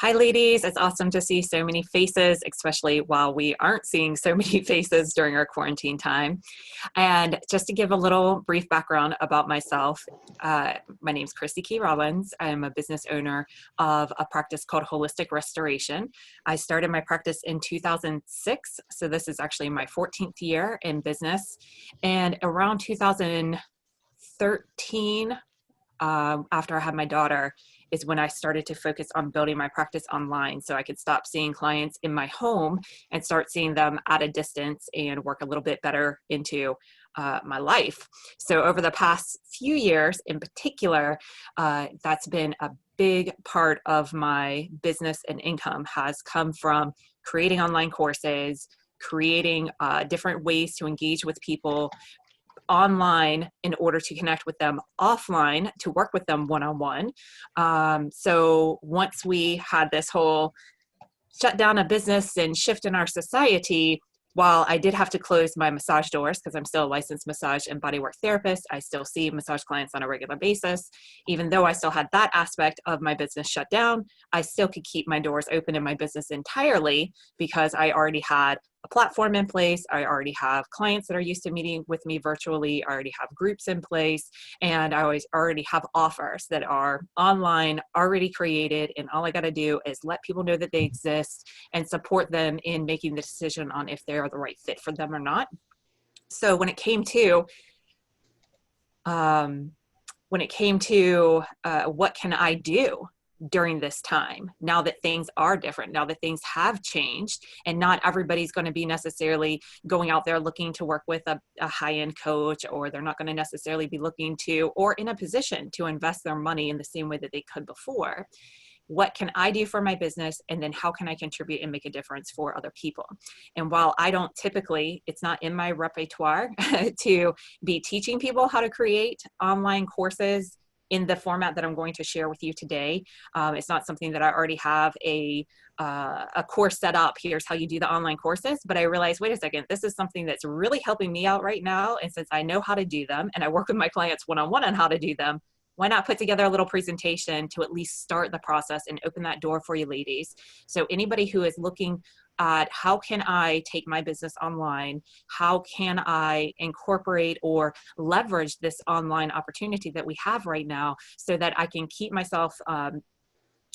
Hi, ladies. It's awesome to see so many faces, especially while we aren't seeing so many faces during our quarantine time. And just to give a little brief background about myself, my name is Crissy Keye Rollins. I'm a business owner of a practice called Holistic Restoration. I started my practice in 2006, so this is actually my 14th year in business. And around 2013, after I had my daughter, is when I started to focus on building my practice online so I could stop seeing clients in my home and start seeing them at a distance and work a little bit better into my life. So over the past few years in particular, that's been a big part of my business and income has come from creating online courses, creating different ways to engage with people online in order to connect with them offline, to work with them one-on-one. So once we had this whole shut down of business and shift in our society, while I did have to close my massage doors because I'm still a licensed massage and bodywork therapist, I still see massage clients on a regular basis. Even though I still had that aspect of my business shut down, I still could keep my doors open in my business entirely because I already had a platform in place. I already have clients that are used to meeting with me virtually. I already have groups in place, and I already have offers that are online, already created, and all I got to do is let people know that they exist and support them in making the decision on if they are the right fit for them or not. So when it came to what can I do during this time, now that things are different, now that things have changed, and not everybody's going to be necessarily going out there looking to work with a high-end coach, or they're not going to necessarily be looking to or in a position to invest their money in the same way that they could before. What can I do for my business? And then how can I contribute and make a difference for other people? And while I don't typically, it's not in my repertoire to be teaching people how to create online courses in the format that I'm going to share with you today. It's not something that I already have a course set up. Here's how you do the online courses. But I realized, wait a second, this is something that's really helping me out right now. And since I know how to do them and I work with my clients one-on-one on how to do them, why not put together a little presentation to at least start the process and open that door for you ladies? So anybody who is looking at how can I take my business online, how can I incorporate or leverage this online opportunity that we have right now so that I can keep myself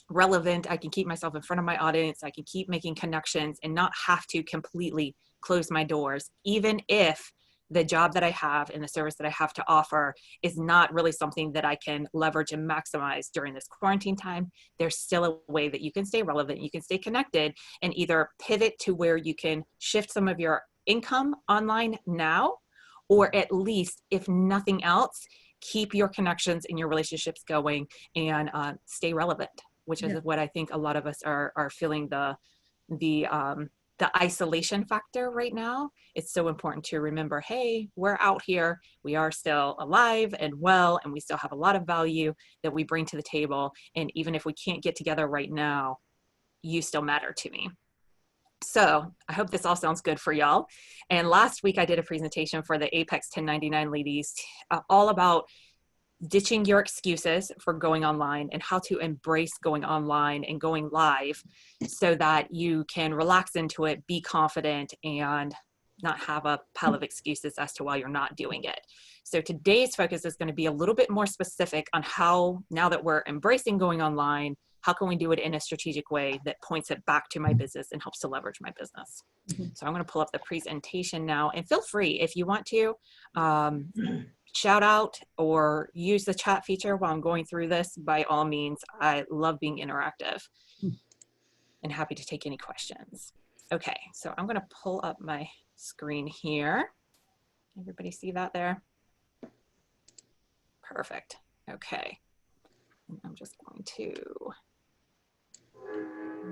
relevant, I can keep myself in front of my audience, I can keep making connections and not have to completely close my doors, even if the job that I have and the service that I have to offer is not really something that I can leverage and maximize during this quarantine time. There's still a way that you can stay relevant, you can stay connected, and either pivot to where you can shift some of your income online now, or at least, if nothing else, keep your connections and your relationships going and stay relevant, which is what I think a lot of us are feeling the isolation factor right now. It's so important to remember, hey, we're out here, we are still alive and well, and we still have a lot of value that we bring to the table. And even if we can't get together right now, you still matter to me. So I hope this all sounds good for y'all. And last week I did a presentation for the Apex 1099 ladies, all about ditching your excuses for going online and how to embrace going online and going live so that you can relax into it, be confident, and not have a pile of excuses as to why you're not doing it. So today's focus is going to be a little bit more specific on how, now that we're embracing going online, how can we do it in a strategic way that points it back to my business and helps to leverage my business? So I'm going to pull up the presentation now, and feel free if you want to shout out or use the chat feature while I'm going through this. By all means, I love being interactive and happy to take any questions. Okay, so I'm going to pull up my screen here. Everybody see that there? Perfect. Okay. I'm just going to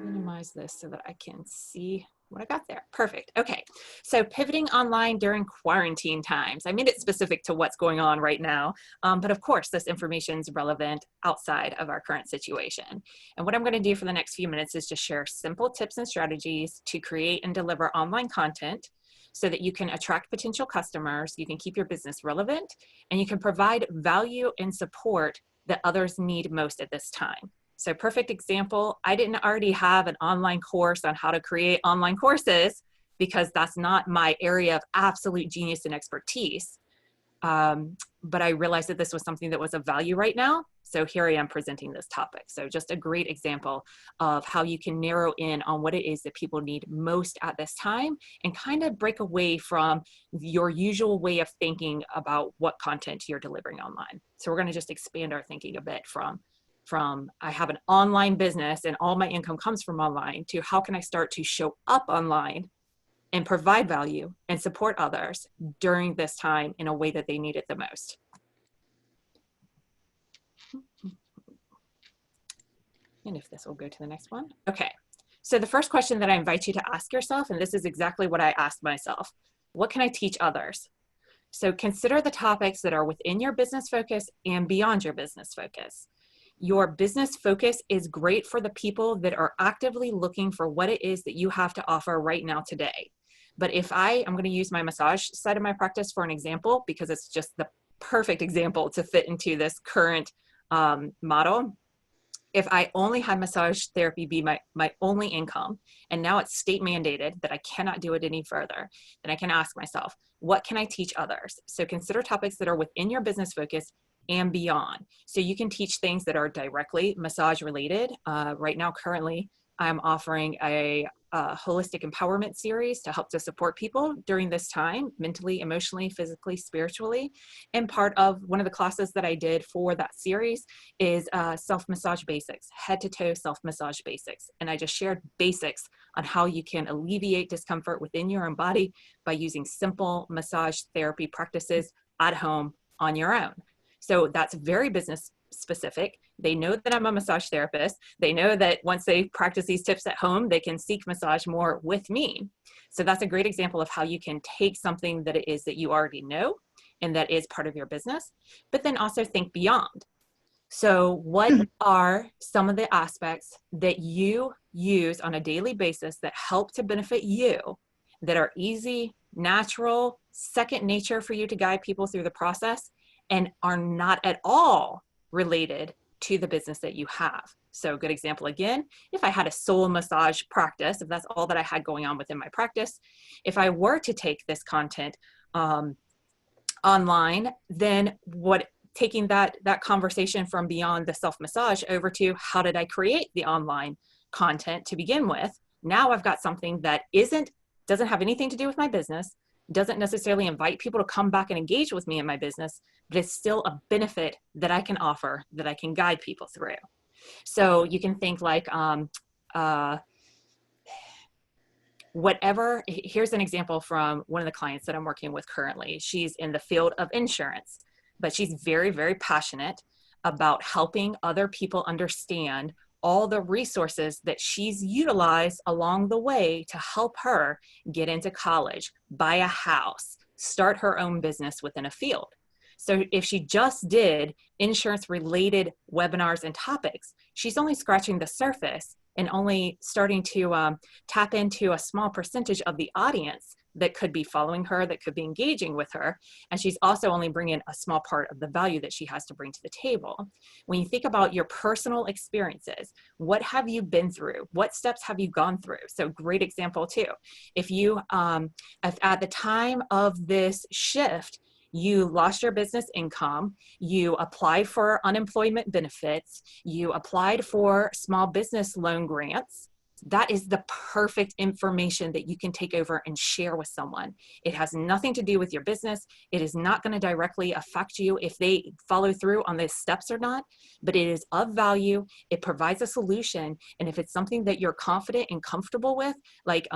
minimize this so that I can see what I got there. Perfect. Okay. So pivoting online during quarantine times. I made it specific to what's going on right now. But of course, this information is relevant outside of our current situation. And what I'm going to do for the next few minutes is just share simple tips and strategies to create and deliver online content so that you can attract potential customers, you can keep your business relevant, and you can provide value and support that others need most at this time. So perfect example, I didn't already have an online course on how to create online courses because that's not my area of absolute genius and expertise. But I realized that this was something that was of value right now. So here I am presenting this topic. So just a great example of how you can narrow in on what it is that people need most at this time and kind of break away from your usual way of thinking about what content you're delivering online. So we're going to just expand our thinking a bit from I have an online business and all my income comes from online to how can I start to show up online and provide value and support others during this time in a way that they need it the most. And if this will go to the next one. Okay, so the first question that I invite you to ask yourself, and this is exactly what I asked myself, what can I teach others? So consider the topics that are within your business focus and beyond your business focus. Your business focus is great for the people that are actively looking for what it is that you have to offer right now today. But if I'm going to use my massage side of my practice for an example, because it's just the perfect example to fit into this current model. If I only had massage therapy be my only income, and now it's state mandated that I cannot do it any further, then I can ask myself, what can I teach others? So consider topics that are within your business focus and beyond. So you can teach things that are directly massage related. Right now, currently, I'm offering a holistic empowerment series to help to support people during this time, mentally, emotionally, physically, spiritually. And part of one of the classes that I did for that series is self-massage basics, head to toe self-massage basics. And I just shared basics on how you can alleviate discomfort within your own body by using simple massage therapy practices at home on your own. So that's very business specific. They know that I'm a massage therapist. They know that once they practice these tips at home, they can seek massage more with me. So that's a great example of how you can take something that it is that you already know and that is part of your business, but then also think beyond. So what are some of the aspects that you use on a daily basis that help to benefit you, that are easy, natural, second nature for you to guide people through the process, and are not at all related to the business that you have? So good example again, if I had a soul massage practice, if that's all that I had going on within my practice, if I were to take this content online, then taking that conversation from beyond the self-massage over to how did I create the online content to begin with? Now I've got something that doesn't have anything to do with my business, doesn't necessarily invite people to come back and engage with me in my business, but it's still a benefit that I can offer, that I can guide people through. So you can think like, here's an example from one of the clients that I'm working with currently. She's in the field of insurance, but she's very, very passionate about helping other people understand all the resources that she's utilized along the way to help her get into college, buy a house, start her own business within a field. So if she just did insurance related webinars and topics, she's only scratching the surface and only starting to tap into a small percentage of the audience that could be following her, that could be engaging with her. And she's also only bringing a small part of the value that she has to bring to the table. When you think about your personal experiences, what have you been through? What steps have you gone through? So great example too. If at the time of this shift, you lost your business income, you applied for unemployment benefits, you applied for small business loan grants, that is the perfect information that you can take over and share with someone. It has nothing to do with your business. It is not going to directly affect you if they follow through on these steps or not, but it is of value. It provides a solution. And if it's something that you're confident and comfortable with, like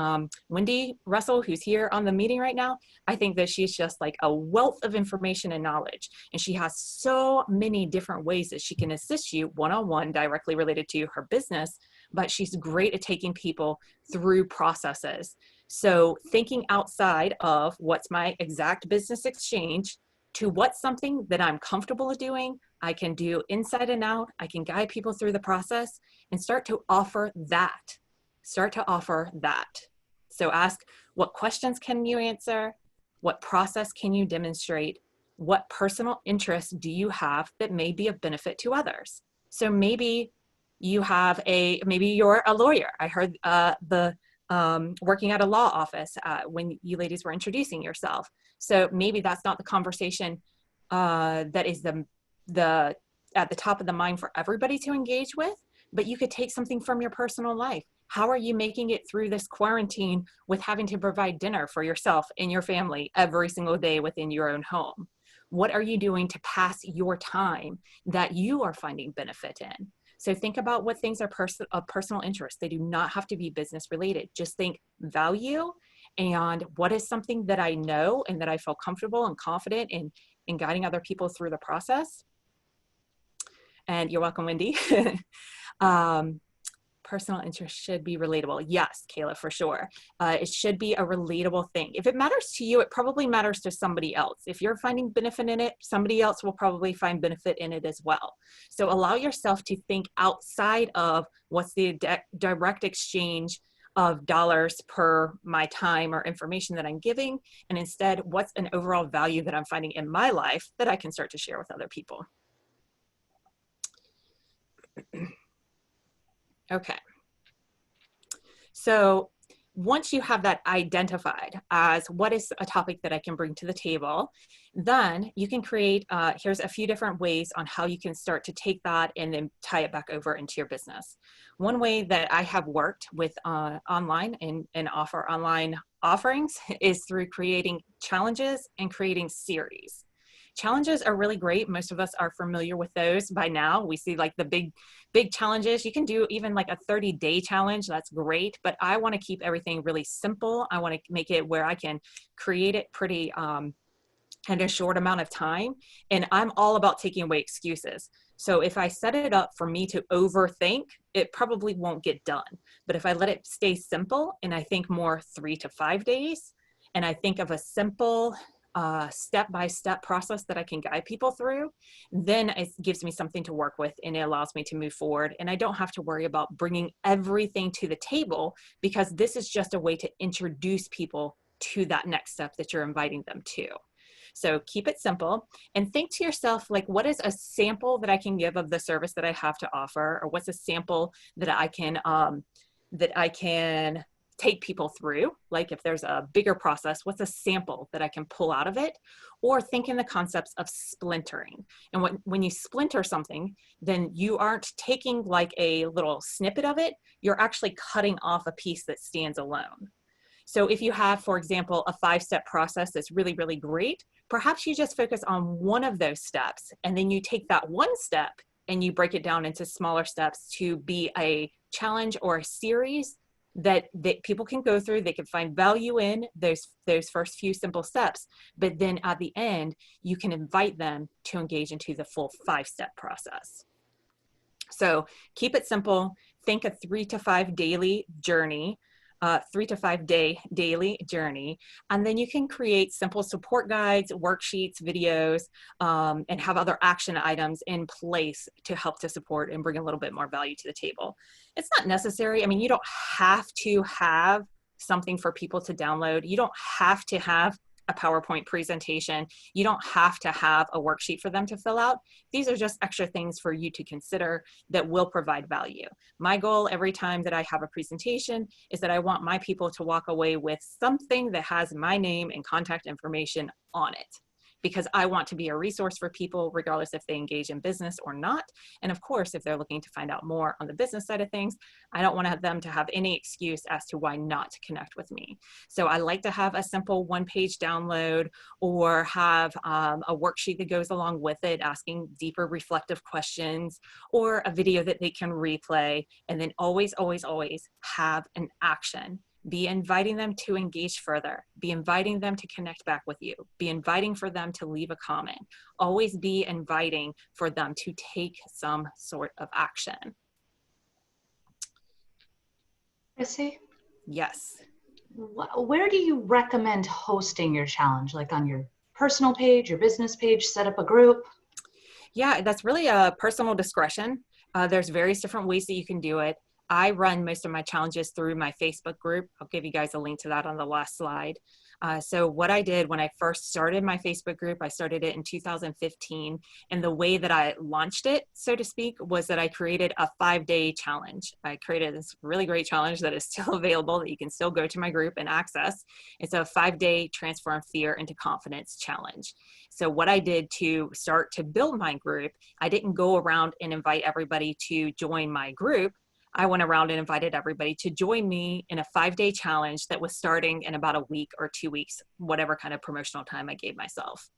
Wendy Russell, who's here on the meeting right now, I think that she's just like a wealth of information and knowledge. And she has so many different ways that she can assist you one-on-one directly related to her business, but she's great at taking people through processes. So thinking outside of what's my exact business exchange to what's something that I'm comfortable doing, I can do inside and out, I can guide people through the process and start to offer that. So ask, what questions can you answer? What process can you demonstrate? What personal interests do you have that may be of benefit to others? So maybe You have maybe you're a lawyer. I heard working at a law office when you ladies were introducing yourself. So maybe that's not the conversation that is the at the top of the mind for everybody to engage with, but you could take something from your personal life. How are you making it through this quarantine with having to provide dinner for yourself and your family every single day within your own home? What are you doing to pass your time that you are finding benefit in? So think about what things are of personal interest. They do not have to be business related. Just think value and what is something that I know and that I feel comfortable and confident in guiding other people through the process. And you're welcome, Wendy. Personal interest should be relatable. Yes, Kayla, for sure. It should be a relatable thing. If it matters to you, it probably matters to somebody else. If you're finding benefit in it, somebody else will probably find benefit in it as well. So allow yourself to think outside of what's the direct exchange of dollars per my time or information that I'm giving, and instead, what's an overall value that I'm finding in my life that I can start to share with other people. Okay. So once you have that identified as what is a topic that I can bring to the table, then you can create, here's a few different ways on how you can start to take that and then tie it back over into your business. One way that I have worked with online and offer online offerings is through creating challenges and creating series. Challenges are really great. Most of us are familiar with those by now. We see like the big challenges. You can do even like a 30-day challenge. That's great. But I want to keep everything really simple. I want to make it where I can create it pretty in a short amount of time. And I'm all about taking away excuses. So if I set it up for me to overthink, it probably won't get done. But if I let it stay simple and I think more 3 to 5 days, and I think of a simple step-by-step process that I can guide people through, then it gives me something to work with and it allows me to move forward. And I don't have to worry about bringing everything to the table, because this is just a way to introduce people to that next step that you're inviting them to. So keep it simple and think to yourself, like, what is a sample that I can give of the service that I have to offer? Or what's a sample that I can take people through? Like if there's a bigger process, what's a sample that I can pull out of it? Or think in the concepts of splintering. And when you splinter something, then you aren't taking like a little snippet of it, you're actually cutting off a piece that stands alone. So if you have, for example, a 5-step process that's really, really great, perhaps you just focus on one of those steps, and then you take that one step and you break it down into smaller steps to be a challenge or a series that people can go through. They can find value in those first few simple steps, but then at the end, you can invite them to engage into the full 5-step process. So keep it simple. Think a 3 to 5 daily journey. 3 to 5 day daily journey. And then you can create simple support guides, worksheets, videos, and have other action items in place to help to support and bring a little bit more value to the table. It's not necessary. I mean, you don't have to have something for people to download. You don't have to have a PowerPoint presentation. You don't have to have a worksheet for them to fill out. These are just extra things for you to consider that will provide value. My goal every time that I have a presentation is that I want my people to walk away with something that has my name and contact information on it, because I want to be a resource for people regardless if they engage in business or not. And of course, if they're looking to find out more on the business side of things, I don't want them to have any excuse as to why not to connect with me. So I like to have a simple 1-page download, or have a worksheet that goes along with it, asking deeper reflective questions, or a video that they can replay. And then always, always, always have an action. Be inviting them to engage further. Be inviting them to connect back with you. Be inviting for them to leave a comment. Always be inviting for them to take some sort of action. Crissy? Yes. Where do you recommend hosting your challenge? Like on your personal page, your business page, set up a group? Yeah, that's really a personal discretion. There's various different ways that you can do it. I run most of my challenges through my Facebook group. I'll give you guys a link to that on the last slide. So what I did when I first started my Facebook group, I started it in 2015. And the way that I launched it, so to speak, was that I created a 5-day challenge. I created this really great challenge that is still available that you can still go to my group and access. It's a 5-day transform fear into confidence challenge. So what I did to start to build my group, I didn't go around and invite everybody to join my group. I went around and invited everybody to join me in a 5-day challenge that was starting in about a week or 2 weeks, whatever kind of promotional time I gave myself.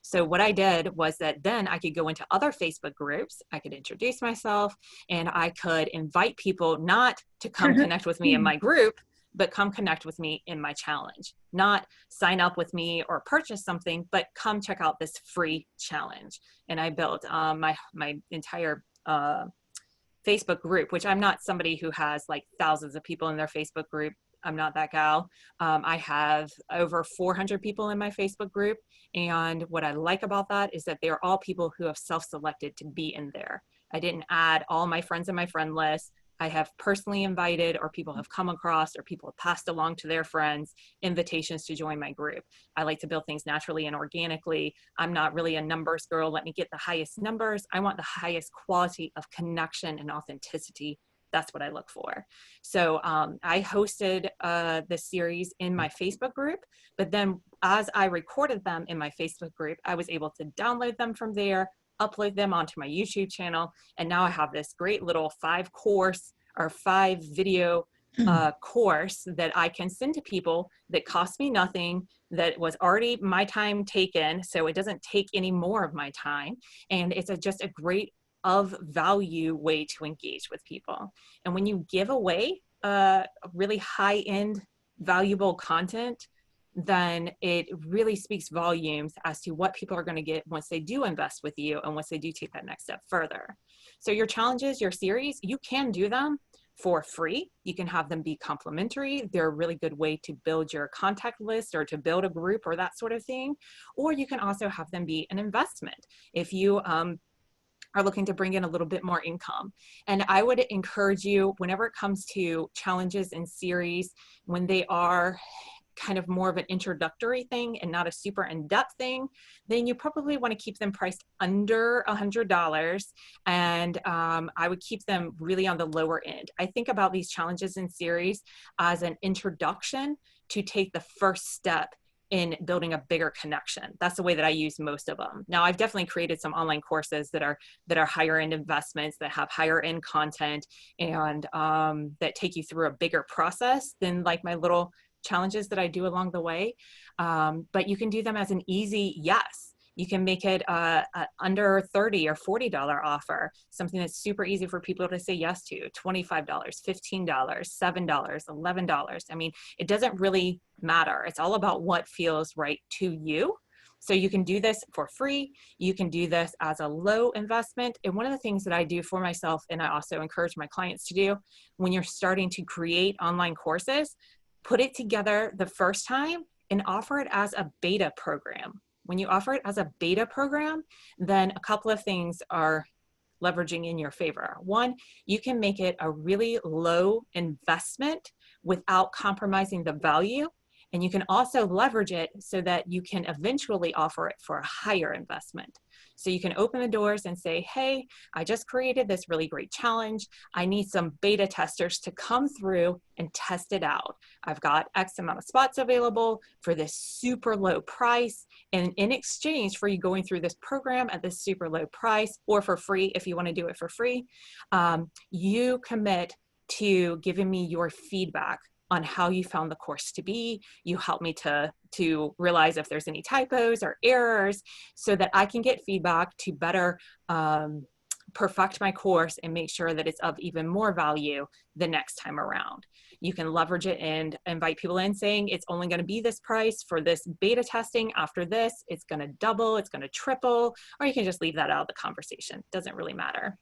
So what I did was that then I could go into other Facebook groups, I could introduce myself, and I could invite people not to come connect with me in my group, but come connect with me in my challenge. Not sign up with me or purchase something, but come check out this free challenge. And I built my entire Facebook group, which I'm not somebody who has like thousands of people in their Facebook group. I'm not that gal. I have over 400 people in my Facebook group. And what I like about that is that they're all people who have self-selected to be in there. I didn't add all my friends in my friend list. I have personally invited, or people have come across, or people have passed along to their friends invitations to join my group. I like to build things naturally and organically. I'm not really a numbers girl. Let me get the highest numbers. I want the highest quality of connection and authenticity. That's what I look for. So I hosted this series in my Facebook group, but then as I recorded them in my Facebook group, I was able to download them from there, upload them onto my YouTube channel. And now I have this great little 5-video course that I can send to people that cost me nothing, that was already my time taken. So it doesn't take any more of my time. And it's just a great of value way to engage with people. And when you give away really high-end valuable content, then it really speaks volumes as to what people are going to get once they do invest with you and once they do take that next step further. So your challenges, your series, you can do them for free. You can have them be complimentary. They're a really good way to build your contact list or to build a group or that sort of thing. Or you can also have them be an investment. If you are looking to bring in a little bit more income. And I would encourage you, whenever it comes to challenges and series, when they are kind of more of an introductory thing and not a super in-depth thing, then you probably want to keep them priced under $100. And I would keep them really on the lower end. I think about these challenges and series as an introduction to take the first step in building a bigger connection. That's the way that I use most of them. Now, I've definitely created some online courses that are higher end investments, that have higher end content, and that take you through a bigger process than like my little challenges that I do along the way. But you can do them as an easy yes. You can make it under $30 or $40 offer, something that's super easy for people to say yes to. $25, $15, $7, $11. I mean, it doesn't really matter. It's all about what feels right to you. So you can do this for free. You can do this as a low investment. And one of the things that I do for myself, and I also encourage my clients to do, when you're starting to create online courses, put it together the first time and offer it as a beta program. When you offer it as a beta program, then a couple of things are leveraging in your favor. One, you can make it a really low investment without compromising the value. And you can also leverage it so that you can eventually offer it for a higher investment. So you can open the doors and say, hey, I just created this really great challenge. I need some beta testers to come through and test it out. I've got X amount of spots available for this super low price. And in exchange for you going through this program at this super low price, or for free, if you want to do it for free, you commit to giving me your feedback on how you found the course to be. You help me to realize if there's any typos or errors so that I can get feedback to better perfect my course and make sure that it's of even more value the next time around. You can leverage it and invite people in saying it's only going to be this price for this beta testing. After this, it's going to double, it's going to triple, or you can just leave that out of the conversation. Doesn't really matter.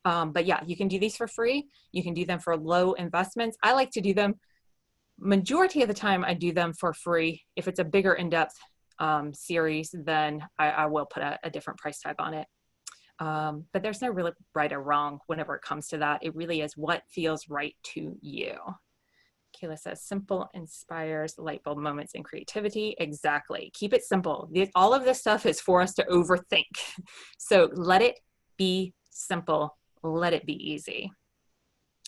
But yeah, you can do these for free. You can do them for low investments. I like to do them, majority of the time I do them for free. If it's a bigger in-depth series, then I will put a different price tag on it. But there's no really right or wrong whenever it comes to that. It really is what feels right to you. Kayla says, simple inspires light bulb moments and creativity. Exactly. Keep it simple. All of this stuff is for us to overthink. So let it be simple. Let it be easy.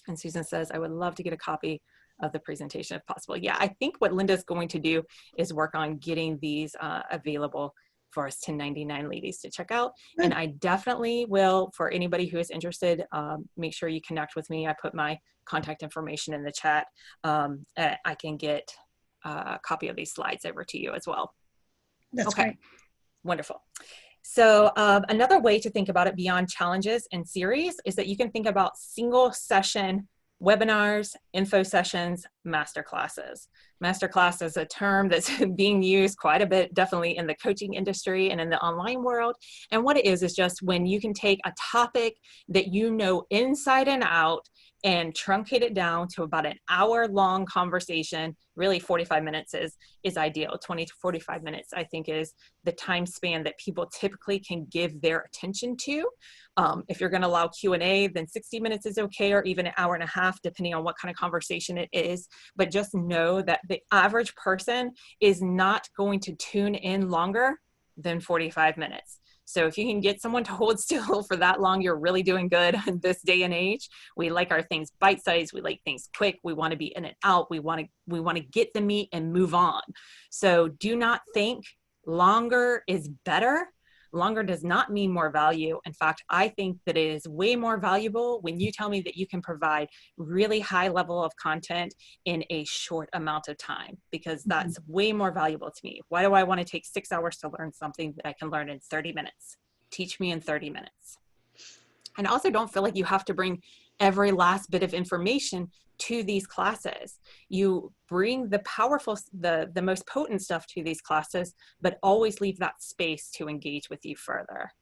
And Susan says, I would love to get a copy of the presentation if possible. Yeah, I think what Linda's going to do is work on getting these available for us 1099 ladies to check out. And I definitely will, for anybody who is interested, make sure you connect with me. I put my contact information in the chat. I can get a copy of these slides over to you as well. That's okay. Great. Wonderful. So another way to think about it beyond challenges and series is that you can think about single session webinars, info sessions, masterclasses. Masterclass is a term that's being used quite a bit, definitely in the coaching industry and in the online world. And what it is just when you can take a topic that you know inside and out and truncate it down to about an hour-long conversation. Really 45 minutes is ideal. 20 to 45 minutes, I think, is the time span that people typically can give their attention to. If you're going to allow Q&A, then 60 minutes is okay, or even an hour and a half, depending on what kind of conversation it is. But just know that the average person is not going to tune in longer than 45 minutes. So if you can get someone to hold still for that long, you're really doing good in this day and age. We like our things bite-sized. We like things quick. We want to be in and out. We want to get the meat and move on. So do not think longer is better. Longer does not mean more value. In fact, I think that it is way more valuable when you tell me that you can provide really high level of content in a short amount of time, because that's way more valuable to me. Why do I want to take 6 hours to learn something that I can learn in 30 minutes? Teach me in 30 minutes. And also don't feel like you have to bring every last bit of information to these classes. You bring the powerful, the most potent stuff to these classes, but always leave that space to engage with you further.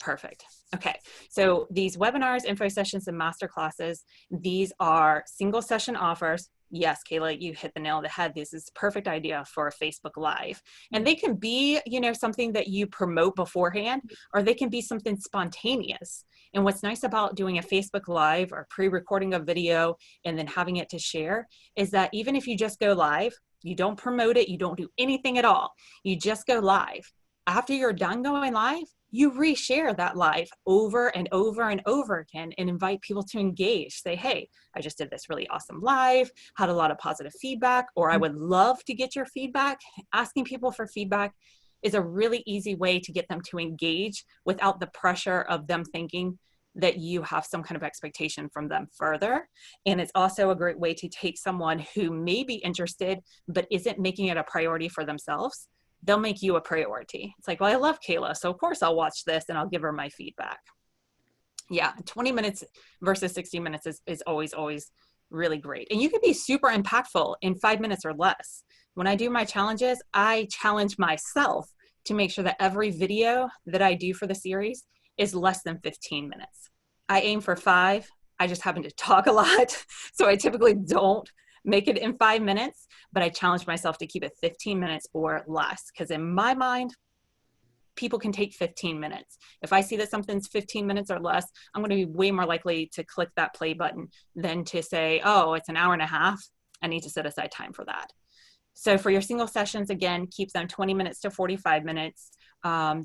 Perfect. Okay. So these webinars, info sessions, and master classes, these are single session offers. Yes, Kayla, you hit the nail on the head. This is a perfect idea for a Facebook Live. And they can be, something that you promote beforehand, or they can be something spontaneous. And what's nice about doing a Facebook Live or pre-recording a video and then having it to share is that even if you just go live, you don't promote it, you don't do anything at all, you just go live. After you're done going live, you reshare that live over and over and over again and invite people to engage. Say, hey, I just did this really awesome live, had a lot of positive feedback, or I would love to get your feedback. Asking people for feedback is a really easy way to get them to engage without the pressure of them thinking that you have some kind of expectation from them further. And it's also a great way to take someone who may be interested but isn't making it a priority for themselves. They'll make you a priority. It's like, well, I love Kayla, so of course I'll watch this and I'll give her my feedback. Yeah, 20 minutes versus 60 minutes is always really great. And you can be super impactful in 5 minutes or less. When I do my challenges, I challenge myself to make sure that every video that I do for the series is less than 15 minutes. I aim for 5. I just happen to talk a lot, so I typically don't make it in 5 minutes, but I challenge myself to keep it 15 minutes or less, because in my mind, people can take 15 minutes. If I see that something's 15 minutes or less, I'm going to be way more likely to click that play button than to say, oh, it's an hour and a half. I need to set aside time for that. So for your single sessions, again, keep them 20 minutes to 45 minutes.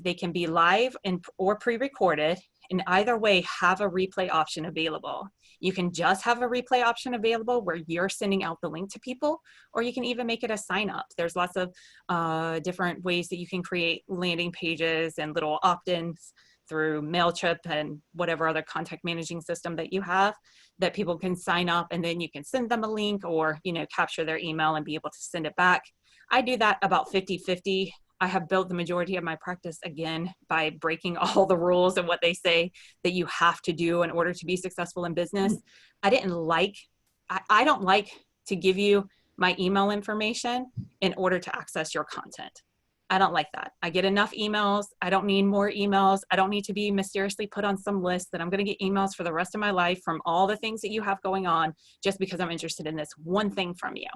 They can be live or pre-recorded. In either way, have a replay option available. You can just have a replay option available where you're sending out the link to people, or you can even make it a sign up. There's lots of different ways that you can create landing pages and little opt-ins through MailChimp and whatever other contact managing system that you have, that people can sign up, and then you can send them a link or, capture their email and be able to send it back. I do that about 50-50. I have built the majority of my practice, again, by breaking all the rules and what they say that you have to do in order to be successful in business. I don't like to give you my email information in order to access your content. I don't like that. I get enough emails. I don't need more emails. I don't need to be mysteriously put on some list that I'm going to get emails for the rest of my life from all the things that you have going on just because I'm interested in this one thing from you.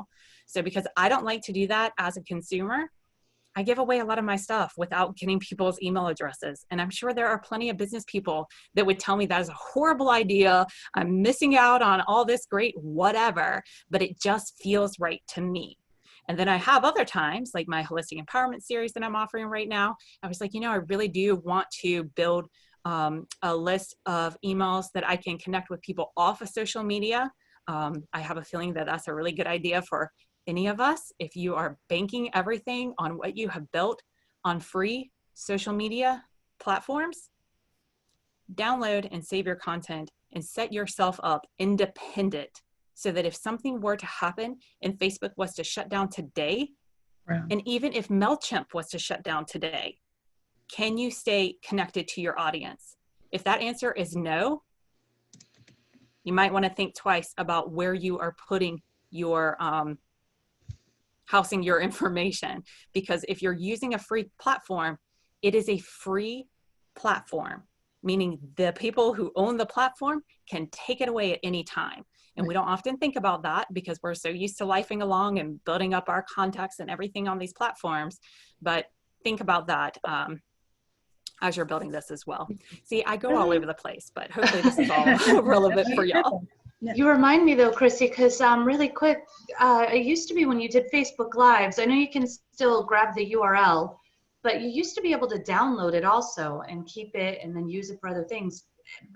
So because I don't like to do that as a consumer, I give away a lot of my stuff without getting people's email addresses. And I'm sure there are plenty of business people that would tell me that is a horrible idea. I'm missing out on all this great whatever, but it just feels right to me. And then I have other times, like my holistic empowerment series that I'm offering right now. I was like, I really do want to build a list of emails that I can connect with people off of social media. I have a feeling that that's a really good idea for any of us. If you are banking everything on what you have built on free social media platforms, download and save your content and set yourself up independent so that if something were to happen and Facebook was to shut down today, and even if MailChimp was to shut down today, can you stay connected to your audience? If that answer is no, you might want to think twice about where you are putting your housing your information, because if you're using a free platform, it is a free platform, meaning the people who own the platform can take it away at any time. And we don't often think about that because we're so used to lifing along and building up our contacts and everything on these platforms. But think about that as you're building this as well. See, I go all over the place, but hopefully this is all relevant for y'all. Yeah. You remind me though, Crissy, because really quick, it used to be when you did Facebook Lives, I know you can still grab the URL, but you used to be able to download it also and keep it and then use it for other things.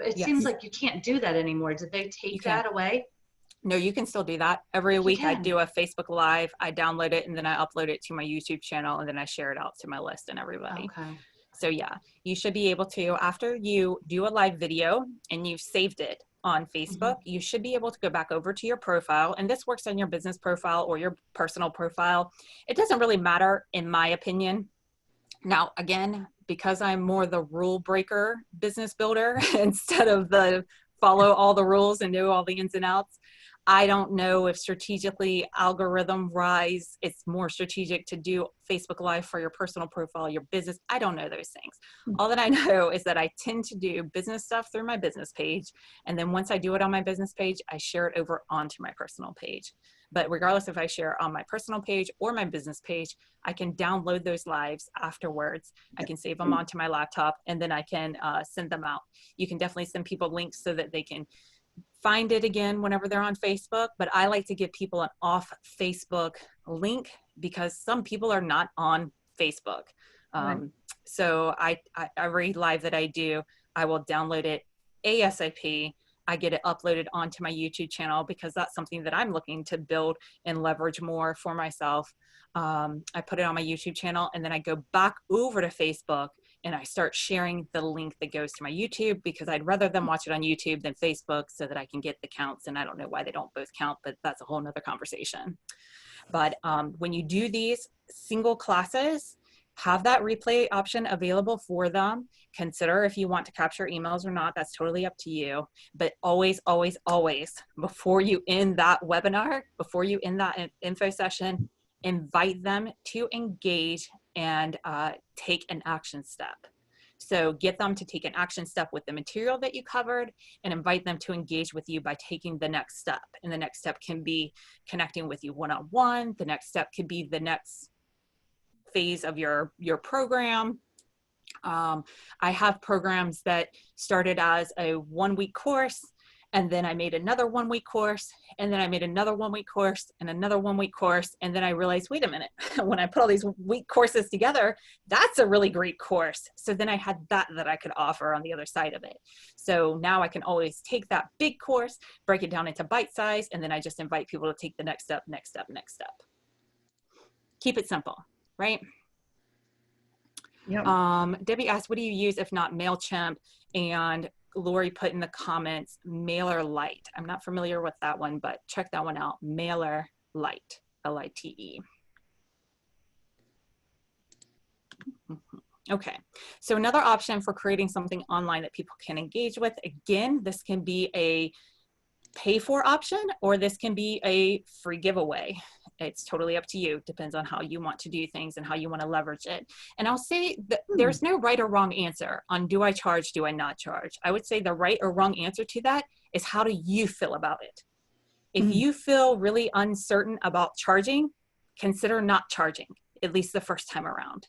It seems like you can't do that anymore. Did they take that away? No, you can still do that. Every week I do a Facebook Live, I download it, and then I upload it to my YouTube channel, and then I share it out to my list and everybody. Okay. So yeah, you should be able to, after you do a live video and you've saved it on Facebook, you should be able to go back over to your profile. And this works on your business profile or your personal profile. It doesn't really matter, in my opinion. Now, again, because I'm more the rule breaker business builder instead of the follow all the rules and know all the ins and outs, I don't know if strategically algorithm wise, it's more strategic to do Facebook Live for your personal profile, your business. I don't know those things. All that I know is that I tend to do business stuff through my business page. And then once I do it on my business page, I share it over onto my personal page. But regardless if I share on my personal page or my business page, I can download those lives afterwards. I can save them onto my laptop, and then I can send them out. You can definitely send people links so that they can find it again whenever they're on Facebook, but I like to give people an off Facebook link because some people are not on Facebook. So every live that I do, I will download it ASAP. I get it uploaded onto my YouTube channel because that's something that I'm looking to build and leverage more for myself. I put it on my YouTube channel, and then I go back over to Facebook and I start sharing the link that goes to my YouTube, because I'd rather them watch it on YouTube than Facebook so that I can get the counts. And I don't know why they don't both count, but that's a whole nother conversation. But when you do these single classes, have that replay option available for them. Consider if you want to capture emails or not. That's totally up to you. But always, always, always, before you end that webinar, before you end that info session, invite them to engage and take an action step. So get them to take an action step with the material that you covered, and invite them to engage with you by taking the next step. And the next step can be connecting with you one-on-one. The next step could be the next phase of your program. I have programs that started as a 1-week course, and then I made another 1-week course, and then I made another 1-week course, and another 1-week course. And then I realized, wait a minute, when I put all these week courses together, that's a really great course. So then I had that I could offer on the other side of it. So now I can always take that big course, break it down into bite size, and then I just invite people to take the next step, next step, next step. Keep it simple, right? Yep. Debbie asked, what do you use if not MailChimp? And Lori put in the comments, MailerLite. I'm not familiar with that one, but check that one out. MailerLite, Lite. Okay, so another option for creating something online that people can engage with, again, this can be a pay for option, or this can be a free giveaway. It's totally up to you. Depends on how you want to do things and how you want to leverage it. And I'll say that there's no right or wrong answer on do I charge, do I not charge? I would say the right or wrong answer to that is how do you feel about it? If you feel really uncertain about charging, consider not charging. at least the first time around.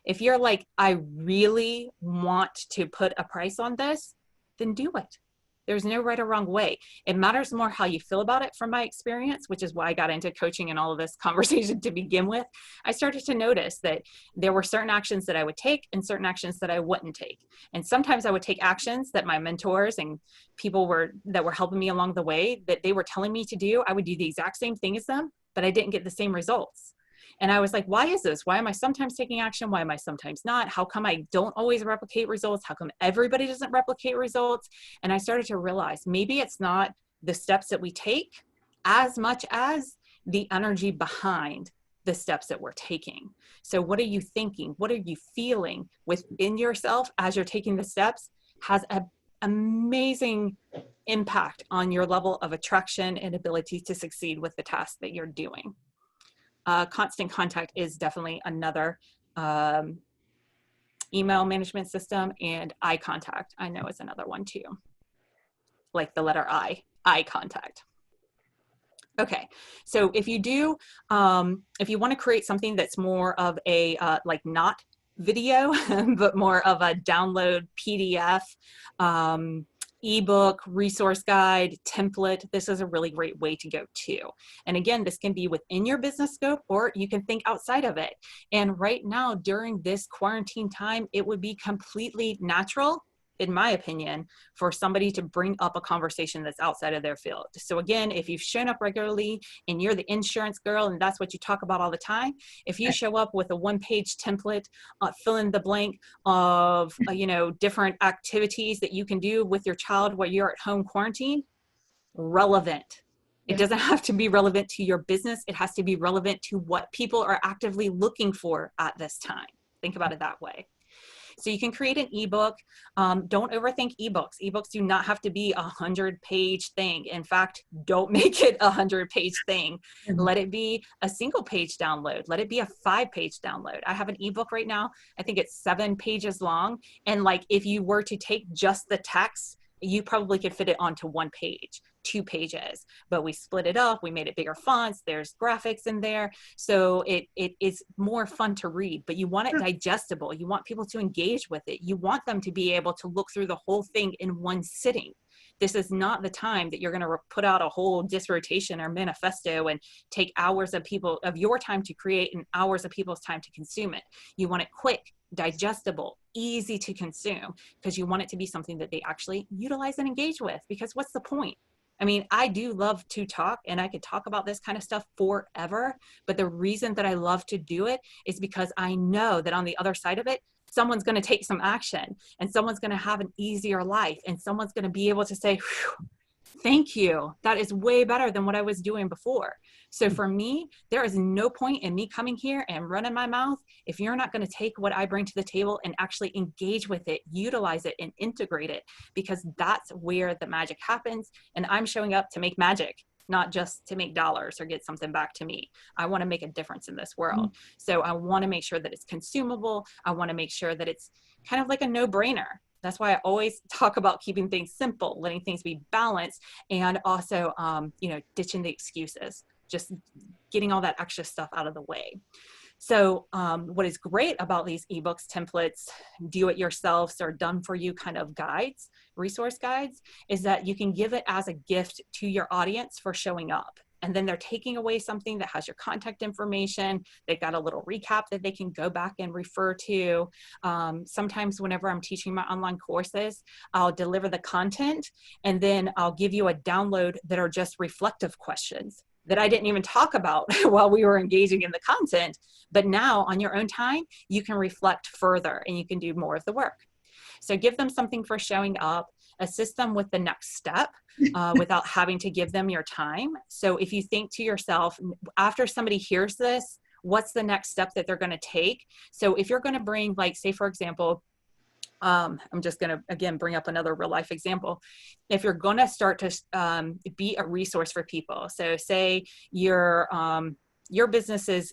If you're like, I really want to put a price on this, then do it. There's no right or wrong way. It matters more how you feel about it from my experience, which is why I got into coaching and all of this conversation to begin with. I started to notice that there were certain actions that I would take and certain actions that I wouldn't take. And sometimes I would take actions that my mentors and people that were helping me along the way, that they were telling me to do. I would do the exact same thing as them, but I didn't get the same results. And I was like, why is this? Why am I sometimes taking action? Why am I sometimes not? How come I don't always replicate results? How come everybody doesn't replicate results? And I started to realize maybe it's not the steps that we take as much as the energy behind the steps that we're taking. So what are you thinking? What are you feeling within yourself as you're taking the steps has an amazing impact on your level of attraction and ability to succeed with the task that you're doing. Constant contact is definitely another email management system, and eye contact I know is another one too. Like the letter I, eye contact. Okay, so if you do, if you want to create something that's more of a, like not video, but more of a download PDF, ebook, resource guide, template, this is a really great way to go too. And again, this can be within your business scope, or you can think outside of it. And right now, during this quarantine time, it would be completely natural, in my opinion, for somebody to bring up a conversation that's outside of their field. So again, if you've shown up regularly and you're the insurance girl and that's what you talk about all the time, if you show up with a one-page template, fill in the blank of, different activities that you can do with your child while you're at home quarantine, relevant. It doesn't have to be relevant to your business. It has to be relevant to what people are actively looking for at this time. Think about it that way. So you can create an ebook. Don't overthink ebooks. Ebooks do not have to be a 100-page thing. In fact, don't make it a 100-page thing. Let it be a single page download. Let it be a 5-page download. I have an ebook right now. I think it's 7 pages long. And like, if you were to take just the text, you probably could fit it onto 1 page, 2 pages, but we split it up. We made it bigger fonts. There's graphics in there. So it is more fun to read, but you want it digestible. You want people to engage with it. You want them to be able to look through the whole thing in one sitting. This is not the time that you're going to put out a whole dissertation or manifesto and take hours of your time to create and hours of people's time to consume it. You want it quick, digestible, easy to consume, because you want it to be something that they actually utilize and engage with. Because what's the point? I mean, I do love to talk, and I could talk about this kind of stuff forever, but the reason that I love to do it is because I know that on the other side of it, someone's going to take some action, and someone's going to have an easier life, and someone's going to be able to say, thank you. That is way better than what I was doing before. So for me, there is no point in me coming here and running my mouth if you're not going to take what I bring to the table and actually engage with it, utilize it, and integrate it, because that's where the magic happens. And I'm showing up to make magic, not just to make dollars or get something back to me. I want to make a difference in this world. So I want to make sure that it's consumable. I want to make sure that it's kind of like a no-brainer. That's why I always talk about keeping things simple, letting things be balanced, and also, ditching the excuses, just getting all that extra stuff out of the way. So what is great about these ebooks, templates, do-it-yourselfs, or done-for-you kind of guides, resource guides, is that you can give it as a gift to your audience for showing up. And then they're taking away something that has your contact information. They've got a little recap that they can go back and refer to. Sometimes whenever I'm teaching my online courses, I'll deliver the content, and then I'll give you a download that are just reflective questions that I didn't even talk about while we were engaging in the content. But now on your own time, you can reflect further and you can do more of the work. So give them something for showing up, assist them with the next step without having to give them your time. So if you think to yourself, after somebody hears this, what's the next step that they're going to take? So if you're going to bring, like, say, for example, I'm just going to, again, bring up another real life example. If you're going to start to be a resource for people, so say your business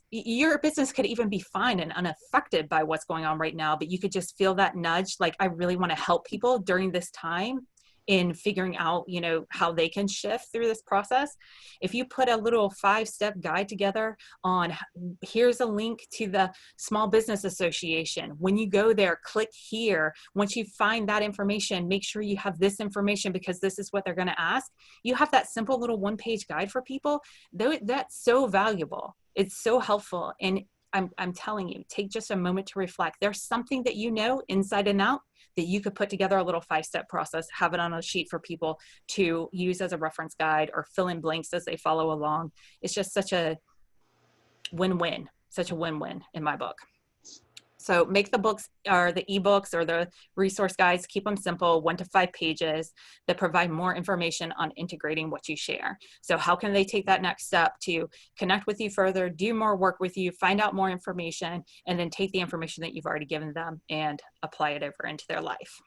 could even be fine and unaffected by what's going on right now, but you could just feel that nudge, like, I really want to help people during this time. in figuring out, you know, how they can shift through this process. If you put a little 5-step guide together on, here's a link to the Small Business Association. When you go there, click here. Once you find that information, make sure you have this information because this is what they're going to ask. You have that simple little 1-page guide for people. That's so valuable. It's so helpful. And I'm telling you, take just a moment to reflect. There's something that you know inside and out that you could put together a little 5-step process, have it on a sheet for people to use as a reference guide or fill in blanks as they follow along. It's just such a win-win in my book. So make the books or the ebooks or the resource guides, keep them simple, 1 to 5 pages that provide more information on integrating what you share. So how can they take that next step to connect with you further, do more work with you, find out more information, and then take the information that you've already given them and apply it over into their life.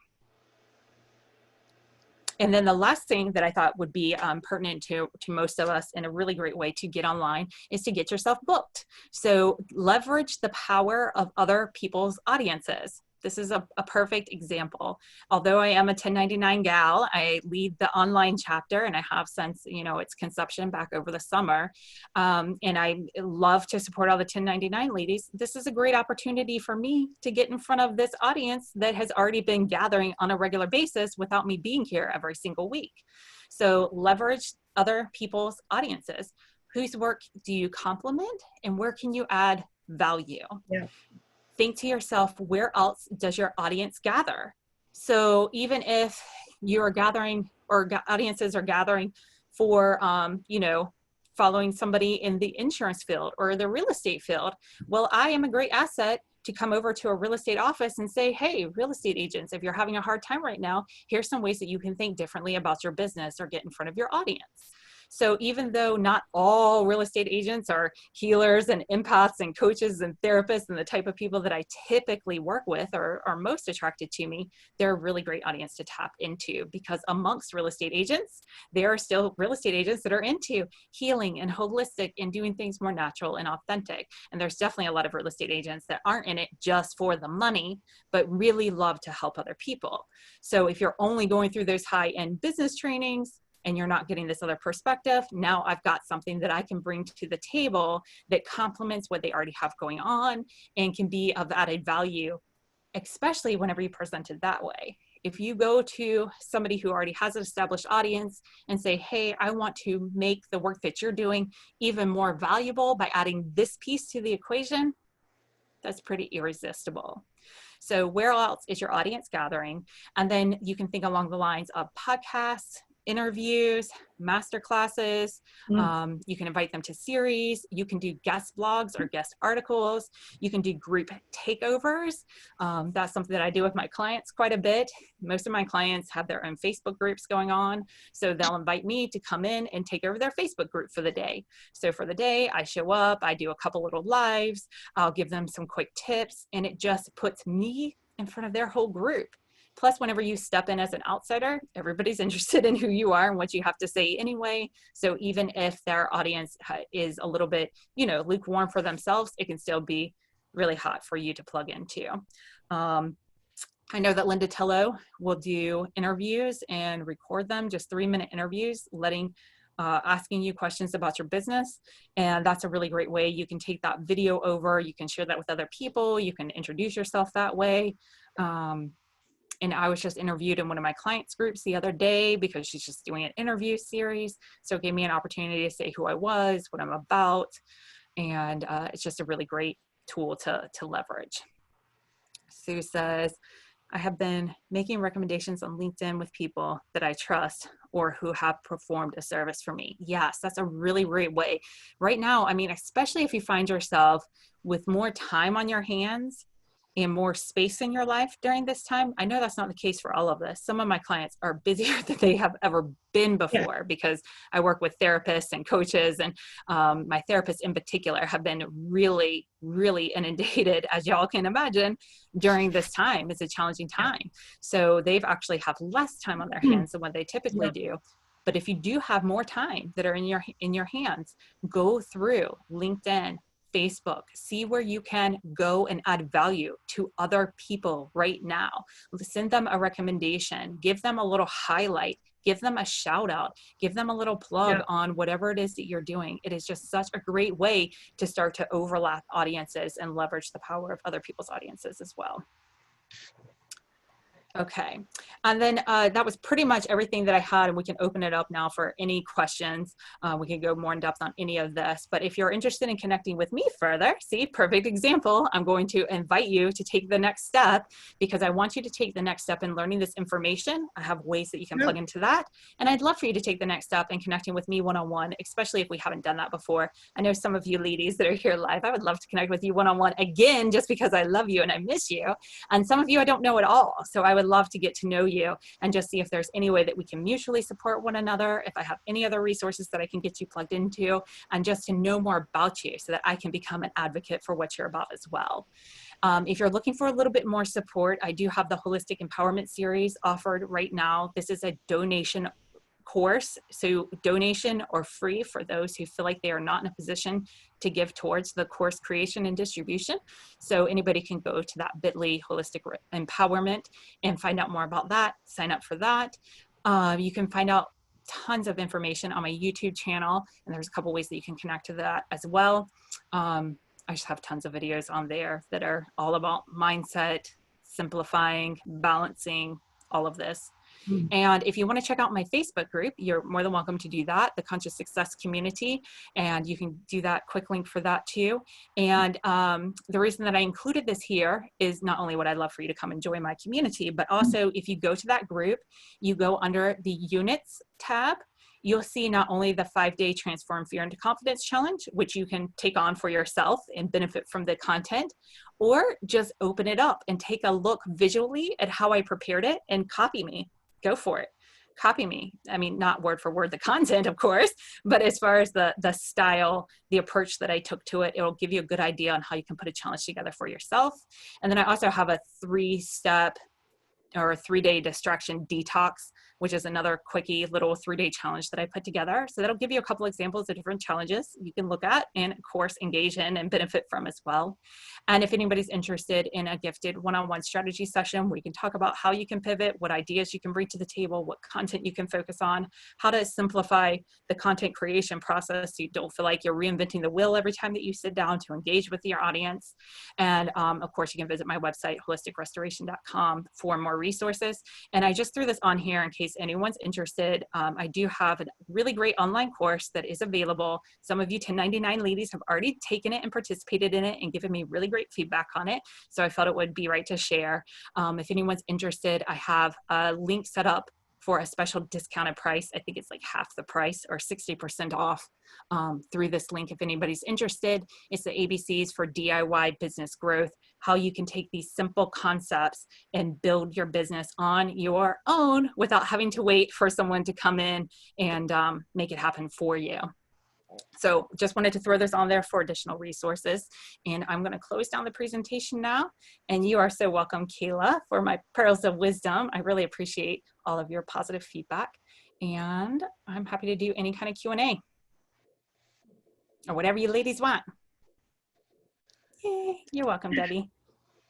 And then the last thing that I thought would be pertinent to most of us, and a really great way to get online, is to get yourself booked. So leverage the power of other people's audiences. This is a perfect example. Although I am a 1099 gal, I lead the online chapter, and I have since, you know, its conception back over the summer. And I love to support all the 1099 ladies. This is a great opportunity for me to get in front of this audience that has already been gathering on a regular basis without me being here every single week. So leverage other people's audiences. Whose work do you complement, and where can you add value? Yeah. Think to yourself, where else does your audience gather? So even if you're gathering, or audiences are gathering for, you know, following somebody in the insurance field or the real estate field, well, I am a great asset to come over to a real estate office and say, hey, real estate agents, if you're having a hard time right now, here's some ways that you can think differently about your business or get in front of your audience. So even though not all real estate agents are healers and empaths and coaches and therapists and the type of people that I typically work with or are most attracted to me, they're a really great audience to tap into, because amongst real estate agents, there are still real estate agents that are into healing and holistic and doing things more natural and authentic. And there's definitely a lot of real estate agents that aren't in it just for the money, but really love to help other people. So if you're only going through those high-end business trainings, and you're not getting this other perspective, now I've got something that I can bring to the table that complements what they already have going on and can be of added value, especially whenever you present it that way. If you go to somebody who already has an established audience and say, hey, I want to make the work that you're doing even more valuable by adding this piece to the equation, that's pretty irresistible. So where else is your audience gathering? And then you can think along the lines of podcasts, interviews, master classes. You can invite them to series. You can do guest blogs or guest articles. You can do group takeovers. That's something that I do with my clients quite a bit. Most of my clients have their own Facebook groups going on. So they'll invite me to come in and take over their Facebook group for the day. So for the day, I show up, I do a couple little lives, I'll give them some quick tips, and it just puts me in front of their whole group. Plus, whenever you step in as an outsider, everybody's interested in who you are and what you have to say anyway. So even if their audience is a little bit, you know, lukewarm for themselves, it can still be really hot for you to plug into. I know that Linda Tello will do interviews and record them, just 3-minute interviews, asking you questions about your business. And that's a really great way. You can take that video over, you can share that with other people, you can introduce yourself that way. And I was just interviewed in one of my clients' groups the other day because she's just doing an interview series. So it gave me an opportunity to say who I was, what I'm about. And it's just a really great tool to leverage. Sue says, I have been making recommendations on LinkedIn with people that I trust or who have performed a service for me. Yes, that's a really great way. Right now, I mean, especially if you find yourself with more time on your hands and more space in your life during this time. I know that's not the case for all of us. Some of my clients are busier than they have ever been before because I work with therapists and coaches, and my therapists in particular have been really, really inundated, as y'all can imagine, during this time. It's a challenging time. So they've actually have less time on their hands than what they typically do. But if you do have more time that are in your hands, go through LinkedIn, Facebook. See where you can go and add value to other people right now. Send them a recommendation, give them a little highlight, give them a shout out, give them a little plug on whatever it is that you're doing. It is just such a great way to start to overlap audiences and leverage the power of other people's audiences as well. Okay, and then that was pretty much everything that I had, and we can open it up now for any questions. We can go more in depth on any of this, but if you're interested in connecting with me further, see, perfect example, I'm going to invite you to take the next step, because I want you to take the next step in learning this information. I have ways that you can plug into that, and I'd love for you to take the next step in connecting with me one-on-one, especially if we haven't done that before. I know some of you ladies that are here live, I would love to connect with you one-on-one again, just because I love you and I miss you, and some of you I don't know at all, so I would love to get to know you and just see if there's any way that we can mutually support one another, if I have any other resources that I can get you plugged into, and just to know more about you so that I can become an advocate for what you're about as well. If you're looking for a little bit more support, I do have the Holistic Empowerment Series offered right now. This is a donation course, so donation or free for those who feel like they are not in a position to give towards the course creation and distribution. So anybody can go to that bit.ly Holistic Empowerment and find out more about that, sign up for that. You can find out tons of information on my YouTube channel, and there's a couple ways that you can connect to that as well. I just have tons of videos on there that are all about mindset, simplifying, balancing, all of this. And if you want to check out my Facebook group, you're more than welcome to do that, the Conscious Success Community, and you can do that, quick link for that too. And the reason that I included this here is not only would I love for you to come and join my community, but also if you go to that group, you go under the units tab, you'll see not only the 5-day Transform Fear into Confidence challenge, which you can take on for yourself and benefit from the content, or just open it up and take a look visually at how I prepared it and copy me. Go for it. Copy me. I mean, not word for word the content, of course, but as far as the style, the approach that I took to it, it'll give you a good idea on how you can put a challenge together for yourself. And then I also have a 3-step or a 3-day distraction detox, which is another quickie little 3-day challenge that I put together. So that'll give you a couple examples of different challenges you can look at and of course engage in and benefit from as well. And if anybody's interested in a gifted one-on-one strategy session, we can talk about how you can pivot, what ideas you can bring to the table, what content you can focus on, how to simplify the content creation process so you don't feel like you're reinventing the wheel every time that you sit down to engage with your audience. And of course, you can visit my website, holisticrestoration.com, for more resources. And I just threw this on here in case anyone's interested. I do have a really great online course that is available. Some of you 1099 ladies have already taken it and participated in it and given me really great feedback on it. So I felt it would be right to share. If anyone's interested, I have a link set up for a special discounted price. I think it's like half the price or 60% off through this link. If anybody's interested, it's the ABCs for DIY business growth, how you can take these simple concepts and build your business on your own without having to wait for someone to come in and make it happen for you. So just wanted to throw this on there for additional resources. And I'm going to close down the presentation now. And you are so welcome, Kayla, for my pearls of wisdom. I really appreciate all of your positive feedback. And I'm happy to do any kind of Q&A or whatever you ladies want. Yay. You're welcome, Debbie.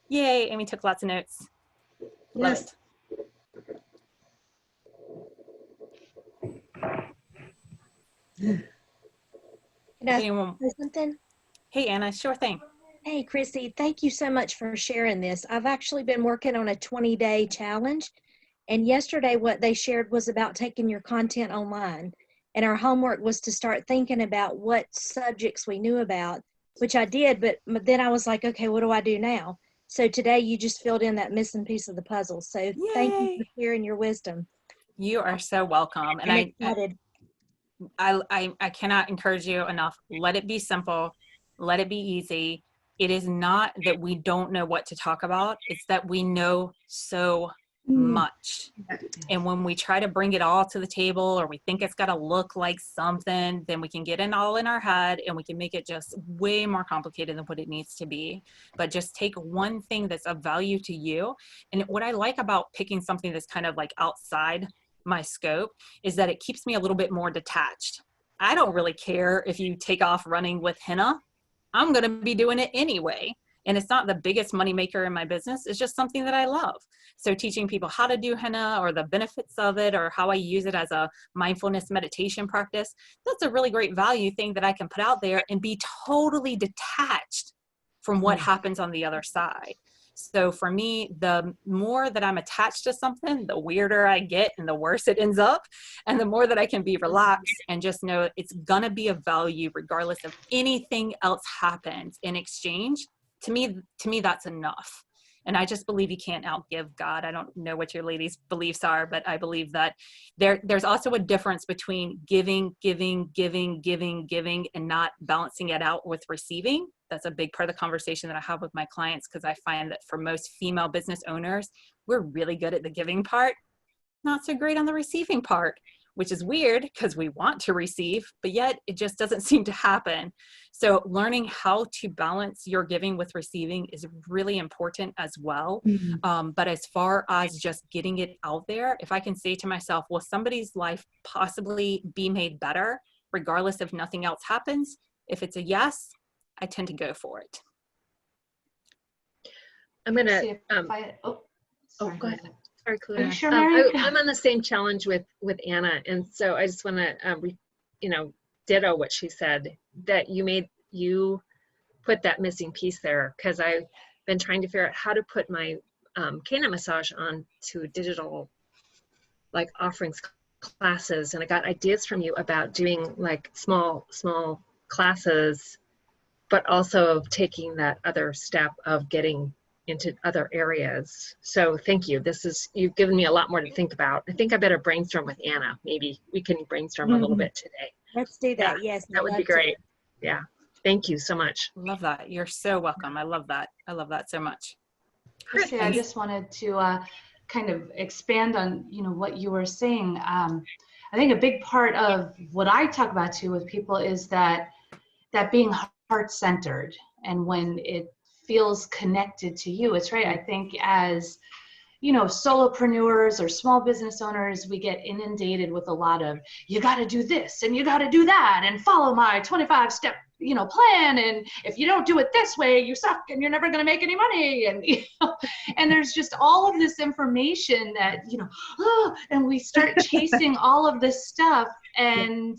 Yay. Amy took lots of notes. Love Yes. it. Can I Anyone? say something? Hey, Anna, sure thing. Hey, Crissy, thank you so much for sharing this. I've actually been working on a 20-day challenge, and yesterday what they shared was about taking your content online. And our homework was to start thinking about what subjects we knew about, which I did, but then I was like, okay, what do I do now? So today you just filled in that missing piece of the puzzle. So Yay. Thank you for sharing your wisdom. You are so welcome. And I'm excited. I cannot encourage you enough. Let it be simple. Let it be easy. It is not that we don't know what to talk about. It's that we know so much. And when we try to bring it all to the table, or we think it's got to look like something, then we can get it all in our head and we can make it just way more complicated than what it needs to be. But just take one thing that's of value to you. And what I like about picking something that's kind of like outside my scope is that it keeps me a little bit more detached. I don't really care if you take off running with henna. I'm going to be doing it anyway. And it's not the biggest money maker in my business. It's just something that I love. So teaching people how to do henna or the benefits of it or how I use it as a mindfulness meditation practice, that's a really great value thing that I can put out there and be totally detached from what happens on the other side. So for me, the more that I'm attached to something, the weirder I get and the worse it ends up. And the more that I can be relaxed and just know it's going to be of value regardless of anything else happens in exchange. To me, that's enough. And I just believe you can't outgive God. I don't know what your ladies' beliefs are, but I believe that there's also a difference between giving, and not balancing it out with receiving. That's a big part of the conversation that I have with my clients, because I find that for most female business owners, we're really good at the giving part, not so great on the receiving part, which is weird because we want to receive, but yet it just doesn't seem to happen. So learning how to balance your giving with receiving is really important as well. But as far as just getting it out there, if I can say to myself, will somebody's life possibly be made better, regardless if nothing else happens? If it's a yes, I tend to go for it. I'm going to, Sorry, go ahead. Sorry, Are you Kaluna. sure, Mary? I'm on the same challenge with Anna. And so I just want to, ditto what she said, that you put that missing piece there, because I've been trying to figure out how to put my canine massage on to digital, like offerings classes. And I got ideas from you about doing like small classes, but also taking that other step of getting into other areas. So thank you. You've given me a lot more to think about. I think I better brainstorm with Anna. Maybe we can brainstorm a little bit today. Let's do that. Yes. That would be great. Yeah. Thank you so much. Love that. You're so welcome. I love that. I love that so much. Crissy, I just wanted to kind of expand on, what you were saying. I think a big part of what I talk about too with people is that being heart-centered, and when it feels connected to you. It's right. I think as, solopreneurs or small business owners, we get inundated with a lot of, you got to do this and you got to do that and follow my 25-step, plan. And if you don't do it this way, you suck and you're never going to make any money. And, and there's just all of this information that, and we start chasing all of this stuff, and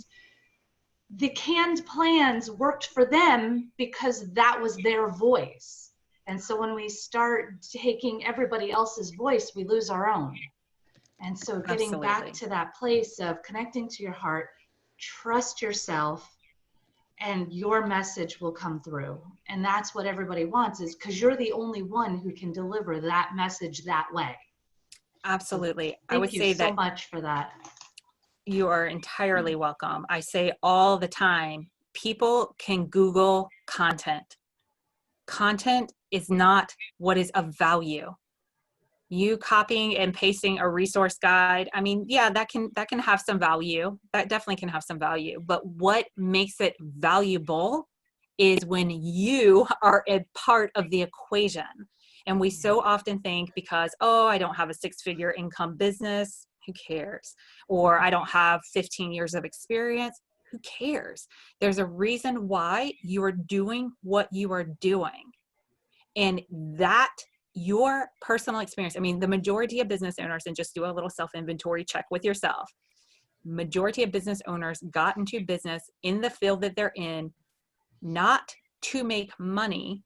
the canned plans worked for them because that was their voice. And so when we start taking everybody else's voice, we lose our own. And so getting back to that place of connecting to your heart, trust yourself, and your message will come through. And that's what everybody wants, is because you're the only one who can deliver that message that way. Absolutely. So I would say so much for that. You are entirely welcome. I say all the time, people can Google content. Content is not what is of value. You copying and pasting a resource guide, I mean, yeah, that can have some value. That definitely can have some value. But what makes it valuable is when you are a part of the equation. And we so often think because, I don't have a 6-figure income business, who cares? Or I don't have 15 years of experience, who cares? There's a reason why you are doing what you are doing. And that your personal experience, I mean, the majority of business owners, and just do a little self-inventory check with yourself, majority of business owners got into business in the field that they're in, not to make money,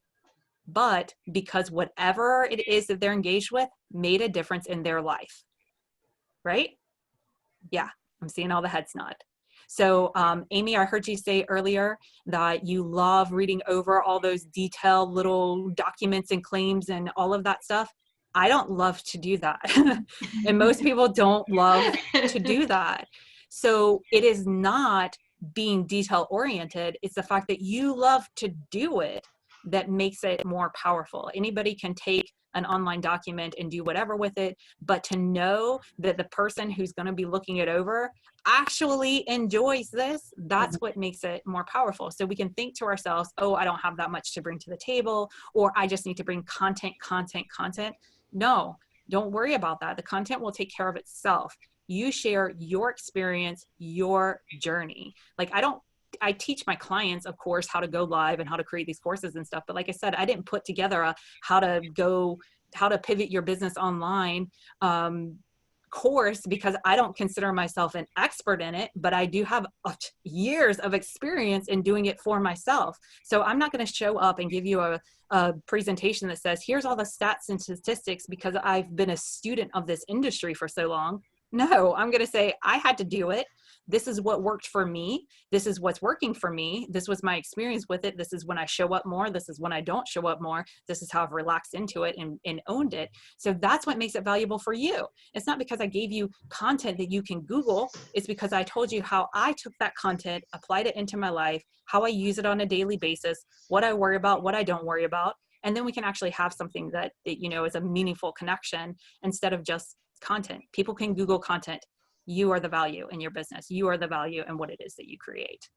but because whatever it is that they're engaged with made a difference in their life. Right? Yeah, I'm seeing all the heads nod. So Amy, I heard you say earlier that you love reading over all those detailed little documents and claims and all of that stuff. I don't love to do that. And most people don't love to do that. So it is not being detail oriented. It's the fact that you love to do it that makes it more powerful. Anybody can take an online document and do whatever with it, but to know that the person who's going to be looking it over actually enjoys this, that's what makes it more powerful. So we can think to ourselves, I don't have that much to bring to the table, or I just need to bring content. No, don't worry about that. The content will take care of itself. You share your experience, your journey. Like I I teach my clients, of course, how to go live and how to create these courses and stuff. But like I said, I didn't put together a how to pivot your business online course because I don't consider myself an expert in it, but I do have years of experience in doing it for myself. So I'm not going to show up and give you a presentation that says, here's all the stats and statistics because I've been a student of this industry for so long. No, I'm going to say I had to do it. This is what worked for me. This is what's working for me. This was my experience with it. This is when I show up more. This is when I don't show up more. This is how I've relaxed into it and owned it. So that's what makes it valuable for you. It's not because I gave you content that you can Google. It's because I told you how I took that content, applied it into my life, how I use it on a daily basis, what I worry about, what I don't worry about. And then we can actually have something that you know, is a meaningful connection instead of just content. People can Google content. You are the value in your business. You are the value in what it is that you create.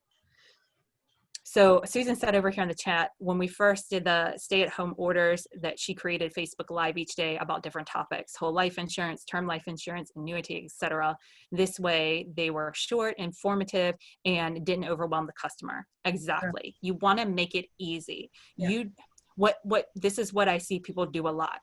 So Susan said over here in the chat, when we first did the stay-at-home orders, that she created Facebook Live each day about different topics, whole life insurance, term life insurance, annuity, etc. This way they were short, informative, and didn't overwhelm the customer. Exactly. Sure. You want to make it easy. Yeah. This is what I see people do a lot.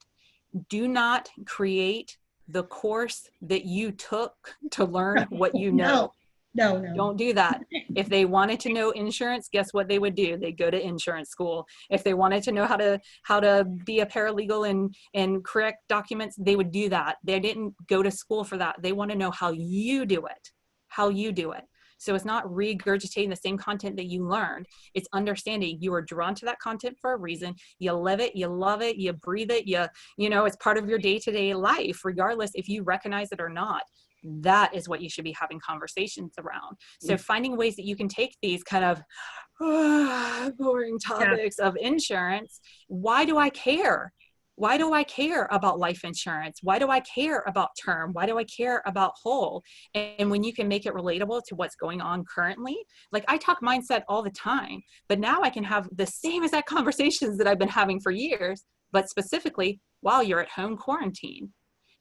Do not create the course that you took to learn what you know. No. Don't do that. If they wanted to know insurance, guess what they would do? They go to insurance school. If they wanted to know how to be a paralegal and correct documents, they would do that. They didn't go to school for that. They want to know how you do it. How you do it. So it's not regurgitating the same content that you learned. It's understanding you are drawn to that content for a reason. You live it, you love it, you breathe it, you know, it's part of your day-to-day life, regardless if you recognize it or not. That is what you should be having conversations around. So finding ways that you can take these kind of boring topics of insurance. Why do I care? Why do I care about life insurance? Why do I care about term? Why do I care about whole? And when you can make it relatable to what's going on currently, like I talk mindset all the time, but now I can have the same exact conversations that I've been having for years, but specifically while you're at home quarantine.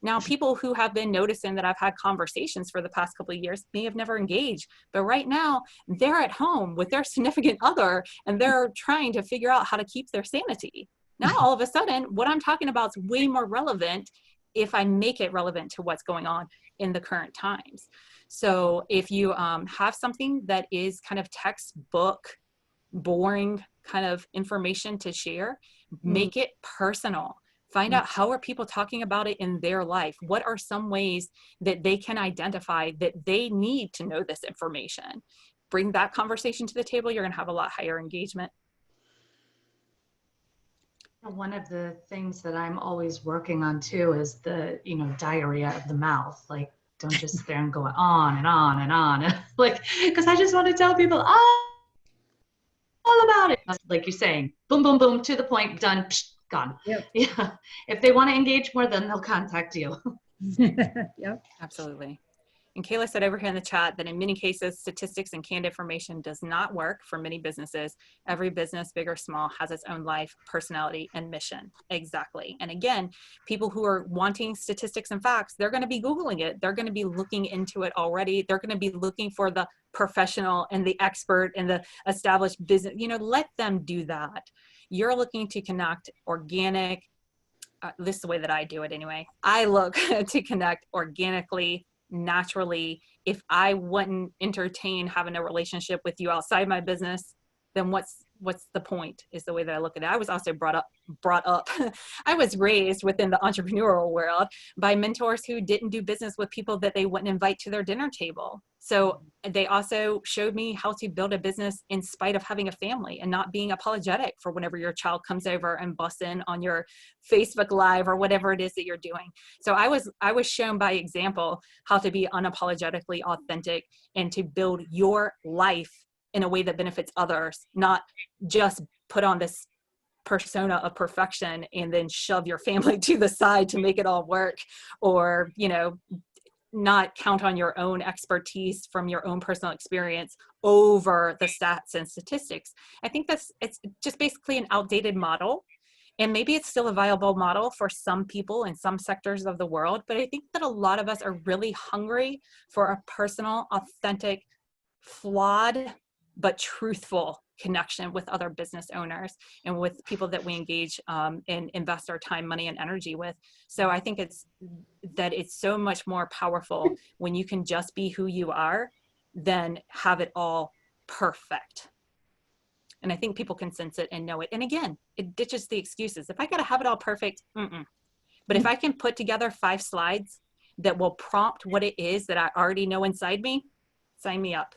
Now, people who have been noticing that I've had conversations for the past couple of years may have never engaged, but right now they're at home with their significant other and they're trying to figure out how to keep their sanity. Now, all of a sudden, what I'm talking about is way more relevant if I make it relevant to what's going on in the current times. So if you have something that is kind of textbook, boring kind of information to share, make it personal. Find out how are people talking about it in their life? What are some ways that they can identify that they need to know this information? Bring that conversation to the table. You're going to have a lot higher engagement. One of the things that I'm always working on too is the, you know, diarrhea of the mouth. Like, don't just sit there and go on and on and on. Like, because I just want to tell people all about it. Like you're saying, boom, boom, boom, to the point, done, psh, gone. Yep. Yeah. If they want to engage more, then they'll contact you. Yep. Absolutely. And Kayla said over here in the chat that in many cases, statistics and canned information does not work for many businesses. Every business, big or small, has its own life, personality, and mission. Exactly. And again, people who are wanting statistics and facts, they're going to be Googling it. They're going to be looking into it already. They're going to be looking for the professional and the expert and the established business. You know, let them do that. You're looking to connect organic. This is the way that I do it anyway. I look to connect organically, naturally. If I wouldn't entertain having a relationship with you outside my business, then what's the point, is the way that I look at it. I was also brought up I was raised within the entrepreneurial world by mentors who didn't do business with people that they wouldn't invite to their dinner table. So they also showed me how to build a business in spite of having a family and not being apologetic for whenever your child comes over and busts in on your Facebook Live or whatever it is that you're doing. So I was shown by example how to be unapologetically authentic and to build your life in a way that benefits others, not just put on this persona of perfection and then shove your family to the side to make it all work, or, you know, not count on your own expertise from your own personal experience over the stats and statistics. I think it's just basically an outdated model. And maybe it's still a viable model for some people in some sectors of the world, but I think that a lot of us are really hungry for a personal, authentic, flawed but truthful connection with other business owners and with people that we engage and invest our time, money, and energy with. So I think it's so much more powerful when you can just be who you are than have it all perfect. And I think people can sense it and know it. And again, it ditches the excuses. If I got to have it all perfect, but if I can put together 5 slides that will prompt what it is that I already know inside me, sign me up.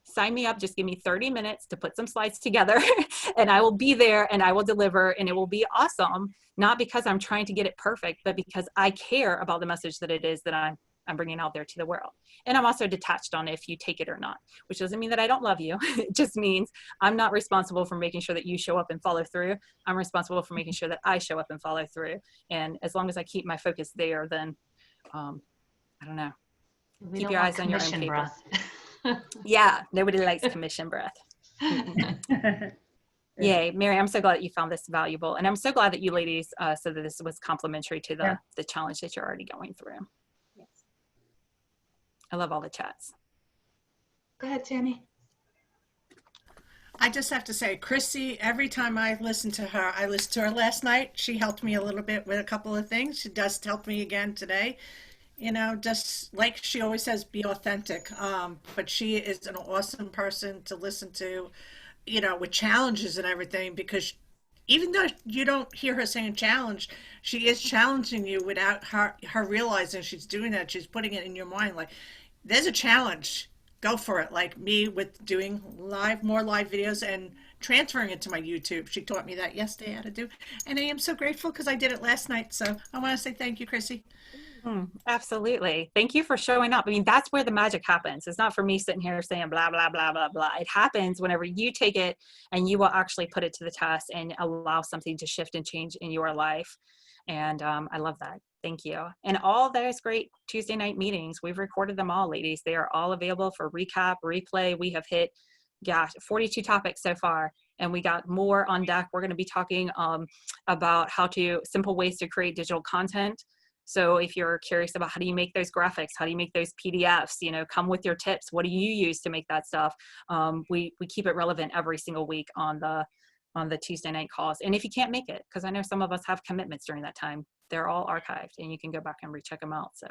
Sign me up. Just give me 30 minutes to put some slides together and I will be there and I will deliver and it will be awesome. Not because I'm trying to get it perfect, but because I care about the message that it is that I'm bringing out there to the world. And I'm also detached on if you take it or not, which doesn't mean that I don't love you. It just means I'm not responsible for making sure that you show up and follow through. I'm responsible for making sure that I show up and follow through. And as long as I keep my focus there, then I don't know. Keep your eyes on your own paper. Breath. Yeah, nobody likes commission breath. Yay, Mary, I'm so glad that you found this valuable. And I'm so glad that you ladies said that this was complimentary to the challenge that you're already going through. Yes. I love all the chats. Go ahead, Tammy. I just have to say, Crissy, every time I listen to her, I listened to her last night. She helped me a little bit with a couple of things. She does help me again today. You know, just like she always says, be authentic. But she is an awesome person to listen to, you know, with challenges and everything, because even though you don't hear her saying challenge, she is challenging you without her realizing she's doing that. She's putting it in your mind. Like, there's a challenge. Go for it. Like me with doing more live videos and transferring it to my YouTube. She taught me that yesterday how to do. And I am so grateful because I did it last night. So I want to say thank you, Crissy. Absolutely. Thank you for showing up. I mean, that's where the magic happens. It's not for me sitting here saying blah, blah, blah, blah, blah. It happens whenever you take it and you will actually put it to the test and allow something to shift and change in your life. And I love that. Thank you. And all those great Tuesday night meetings, we've recorded them all, ladies. They are all available for recap, replay. We have hit, 42 topics so far. And we got more on deck. We're going to be talking about simple ways to create digital content. So if you're curious about how do you make those graphics, how do you make those PDFs, you know, come with your tips. What do you use to make that stuff? We keep it relevant every single week on the Tuesday night calls. And if you can't make it, because I know some of us have commitments during that time, they're all archived and you can go back and recheck them out. So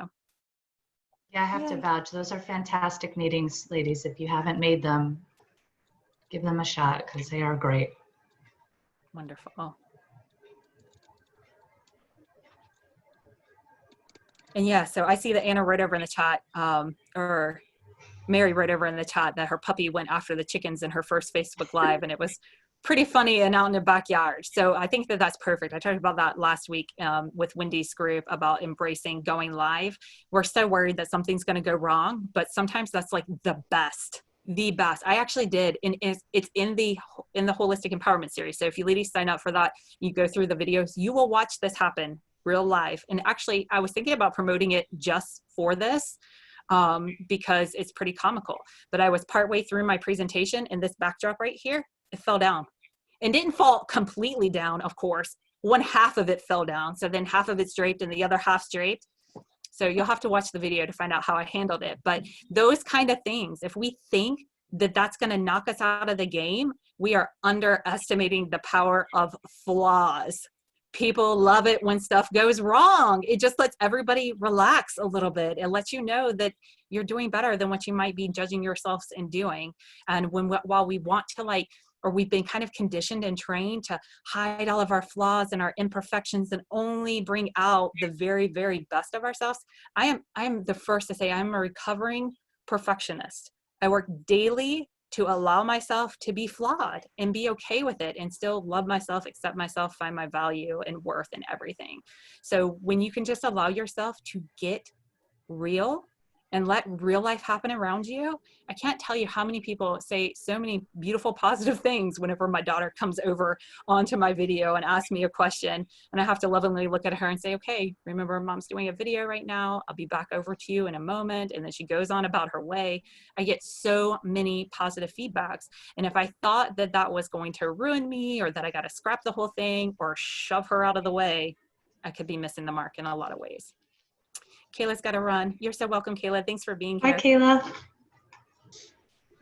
yeah, I have to vouch. Those are fantastic meetings, ladies. If you haven't made them, give them a shot because they are great. Wonderful. And yeah, so I see that Anna wrote over in the chat, or Mary wrote over in the chat that her puppy went after the chickens in her first Facebook Live, and it was pretty funny and out in the backyard. So I think that that's perfect. I talked about that last week with Wendy's group about embracing going live. We're so worried that something's going to go wrong, but sometimes that's like the best. I actually did, and it's in the Holistic Empowerment series. So if you ladies sign up for that, you go through the videos, you will watch this happen real live. And actually, I was thinking about promoting it just for this because it's pretty comical. But I was partway through my presentation, and this backdrop right here, it fell down. And didn't fall completely down, of course. One half of it fell down. So then half of it's draped and the other half's draped. So you'll have to watch the video to find out how I handled it. But those kind of things, if we think that that's going to knock us out of the game, we are underestimating the power of flaws. People love it when stuff goes wrong. It just lets everybody relax a little bit. It lets you know that you're doing better than what you might be judging yourselves in doing. And while we want to or we've been kind of conditioned and trained to hide all of our flaws and our imperfections and only bring out the very, very best of ourselves. I am the first to say I'm a recovering perfectionist. I work daily to allow myself to be flawed and be okay with it and still love myself, accept myself, find my value and worth in everything. So when you can just allow yourself to get real and let real life happen around you, I can't tell you how many people say so many beautiful, positive things whenever my daughter comes over onto my video and asks me a question. And I have to lovingly look at her and say, okay, remember mom's doing a video right now. I'll be back over to you in a moment. And then she goes on about her way. I get so many positive feedbacks. And if I thought that that was going to ruin me or that I got to scrap the whole thing or shove her out of the way, I could be missing the mark in a lot of ways. Kayla's got to run. You're so welcome, Kayla. Thanks for being here. Hi, Kayla.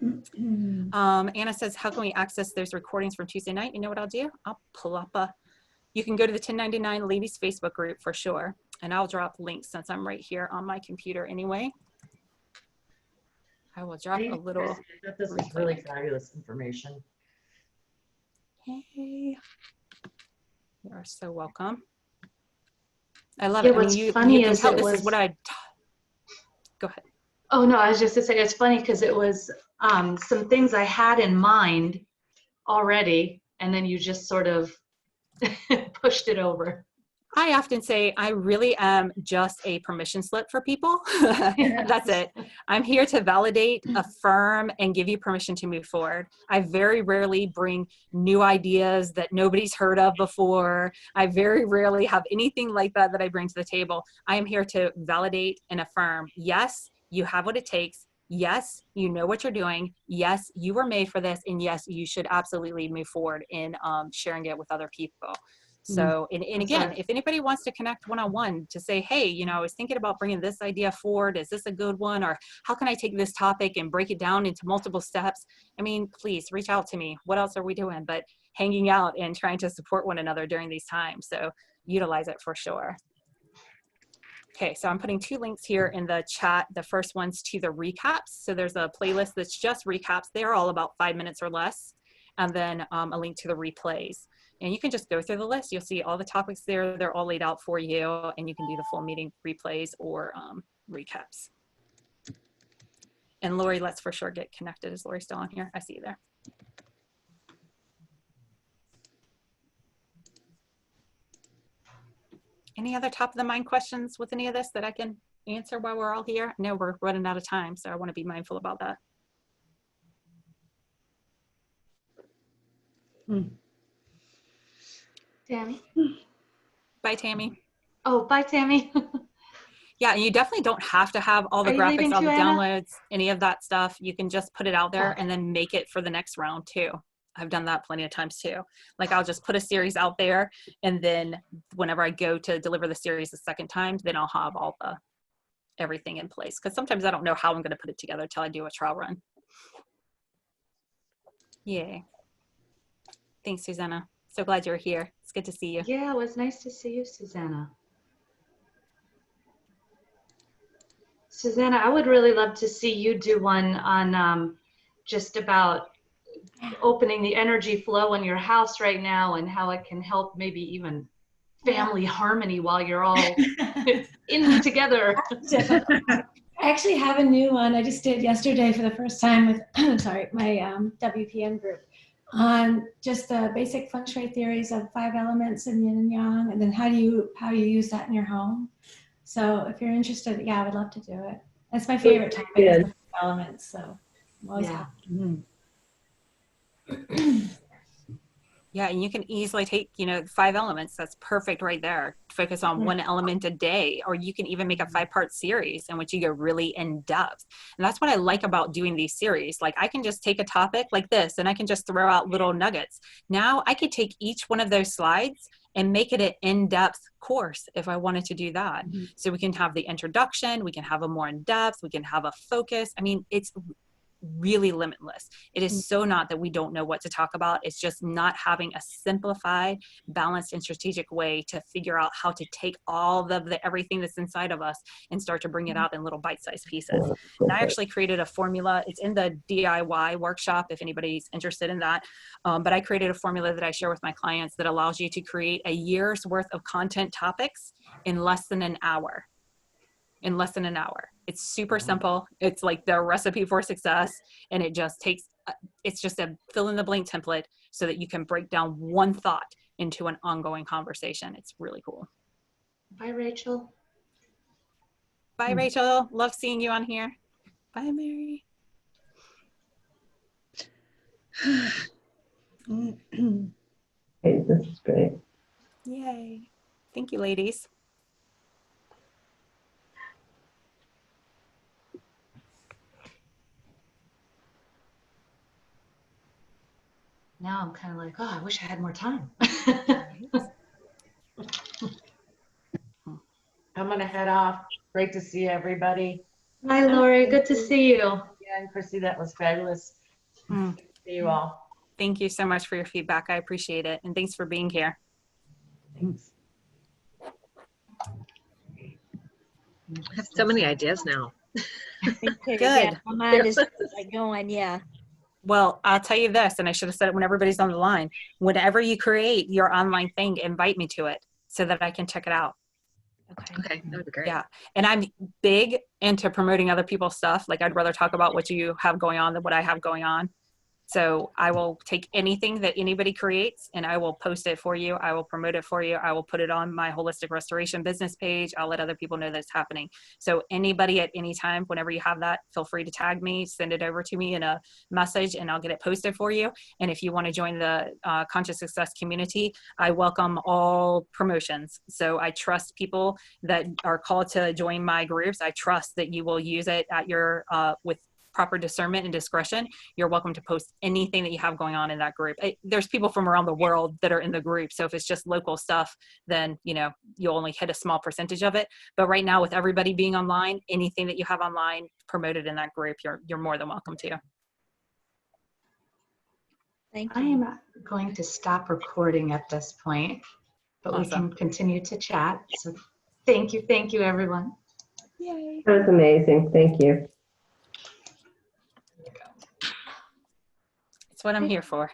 Anna says, how can we access those recordings from Tuesday night? You know what I'll do? I'll pull up you can go to the 1099 Ladies Facebook group for sure. And I'll drop links since I'm right here on my computer anyway. I will drop a little. This is really fabulous information. Hey, you are so welcome. I love Yeah, it. I what's mean, funny you can is tell it this was, is what I. Go ahead. oh no, I was just to say it's funny because it was some things I had in mind already, and then you just sort of pushed it over. I often say I really am just a permission slip for people. That's it. I'm here to validate, affirm, and give you permission to move forward. I very rarely bring new ideas that nobody's heard of before. I very rarely have anything like that that I bring to the table. I am here to validate and affirm. Yes, you have what it takes. Yes, you know what you're doing. Yes, you were made for this. And yes, you should absolutely move forward in sharing it with other people. So, and again, if anybody wants to connect one-on-one to say, hey, you know, I was thinking about bringing this idea forward. Is this a good one? Or how can I take this topic and break it down into multiple steps? I mean, please reach out to me. What else are we doing but hanging out and trying to support one another during these times? So utilize it for sure. Okay, so I'm putting 2 links here in the chat. The first one's to the recaps. So there's a playlist that's just recaps. They're all about 5 minutes or less. And then a link to the replays. And you can just go through the list. You'll see all the topics there. They're all laid out for you. And you can do the full meeting replays or recaps. And Lori, let's for sure get connected. Is Lori still on here? I see you there. Any other top of the mind questions with any of this that I can answer while we're all here? I know we're running out of time, so I want to be mindful about that. Tammy? Bye, Tammy. Oh, bye, Tammy. Yeah, and you definitely don't have to have all the graphics, all the downloads, any of that stuff. You can just put it out there and then make it for the next round too. I've done that plenty of times too. Like I'll just put a series out there, and then whenever I go to deliver the series the second time, then I'll have all the everything in place. Because sometimes I don't know how I'm going to put it together until I do a trial run. Yay. Thanks, Susanna. So glad you're here. It's good to see you. Yeah, it was nice to see you, Susanna. Susanna, I would really love to see you do one on just about opening the energy flow in your house right now and how it can help maybe even family harmony while you're all in together. Definitely. I actually have a new one I just did yesterday for the first time with sorry, my WPN group on just the basic feng shui theories of 5 elements and yin and yang, and then how you use that in your home. So if you're interested, yeah, I would love to do it. That's my favorite topic, is the 5 elements. So I'm always happy. Yeah, and you can easily take, 5 elements. That's perfect right there. Focus on one element a day, or you can even make a 5-part series in which you go really in depth. And that's what I like about doing these series. Like I can just take a topic like this and I can just throw out little nuggets. Now I could take each one of those slides and make it an in-depth course if I wanted to do that. So we can have the introduction, we can have a more in-depth, we can have a focus. I mean, it's really limitless. It is so not that we don't know what to talk about. It's just not having a simplified, balanced, and strategic way to figure out how to take all of the everything that's inside of us and start to bring it out in little bite-sized pieces. And I actually created a formula. It's in the DIY workshop if anybody's interested in that. But I created a formula that I share with my clients that allows you to create a year's worth of content topics in less than an hour. It's super simple. It's like the recipe for success. And it just takes, it's just a fill in the blank template so that you can break down one thought into an ongoing conversation. It's really cool. Bye, Rachel. Bye, Rachel. Love seeing you on here. Bye, Mary. Hey, this is great. Yay. Thank you, ladies. Now I'm kind of like, oh, I wish I had more time. I'm going to head off. Great to see everybody. Hi, Lori. Good to see you. again, Crissy. That was fabulous. Mm. See you all. Thank you so much for your feedback. I appreciate it. And thanks for being here. Thanks. I have so many ideas now. Good. Yeah, my mind is like going, yeah. Well, I'll tell you this, and I should have said it when everybody's on the line. Whenever you create your online thing, invite me to it so that I can check it out. Okay, that would be great. Yeah. And I'm big into promoting other people's stuff. Like, I'd rather talk about what you have going on than what I have going on. So I will take anything that anybody creates and I will post it for you. I will promote it for you. I will put it on my holistic restoration business page. I'll let other people know that it's happening. So anybody at any time, whenever you have that, feel free to tag me, send it over to me in a message and I'll get it posted for you. And if you want to join the Conscious Success community, I welcome all promotions. So I trust people that are called to join my groups. I trust that you will use it at your, with proper discernment and discretion. You're welcome to post anything that you have going on in that group. There's people from around the world that are in the group. So if it's just local stuff, then, you know, you'll only hit a small percentage of it. But right now with everybody being online, anything that you have online promoted in that group, you're more than welcome to. Thank I you. am going to stop recording at this point, but we Awesome. can continue to chat. So thank you, everyone. Yay. That was amazing. Thank you. It's what I'm here for.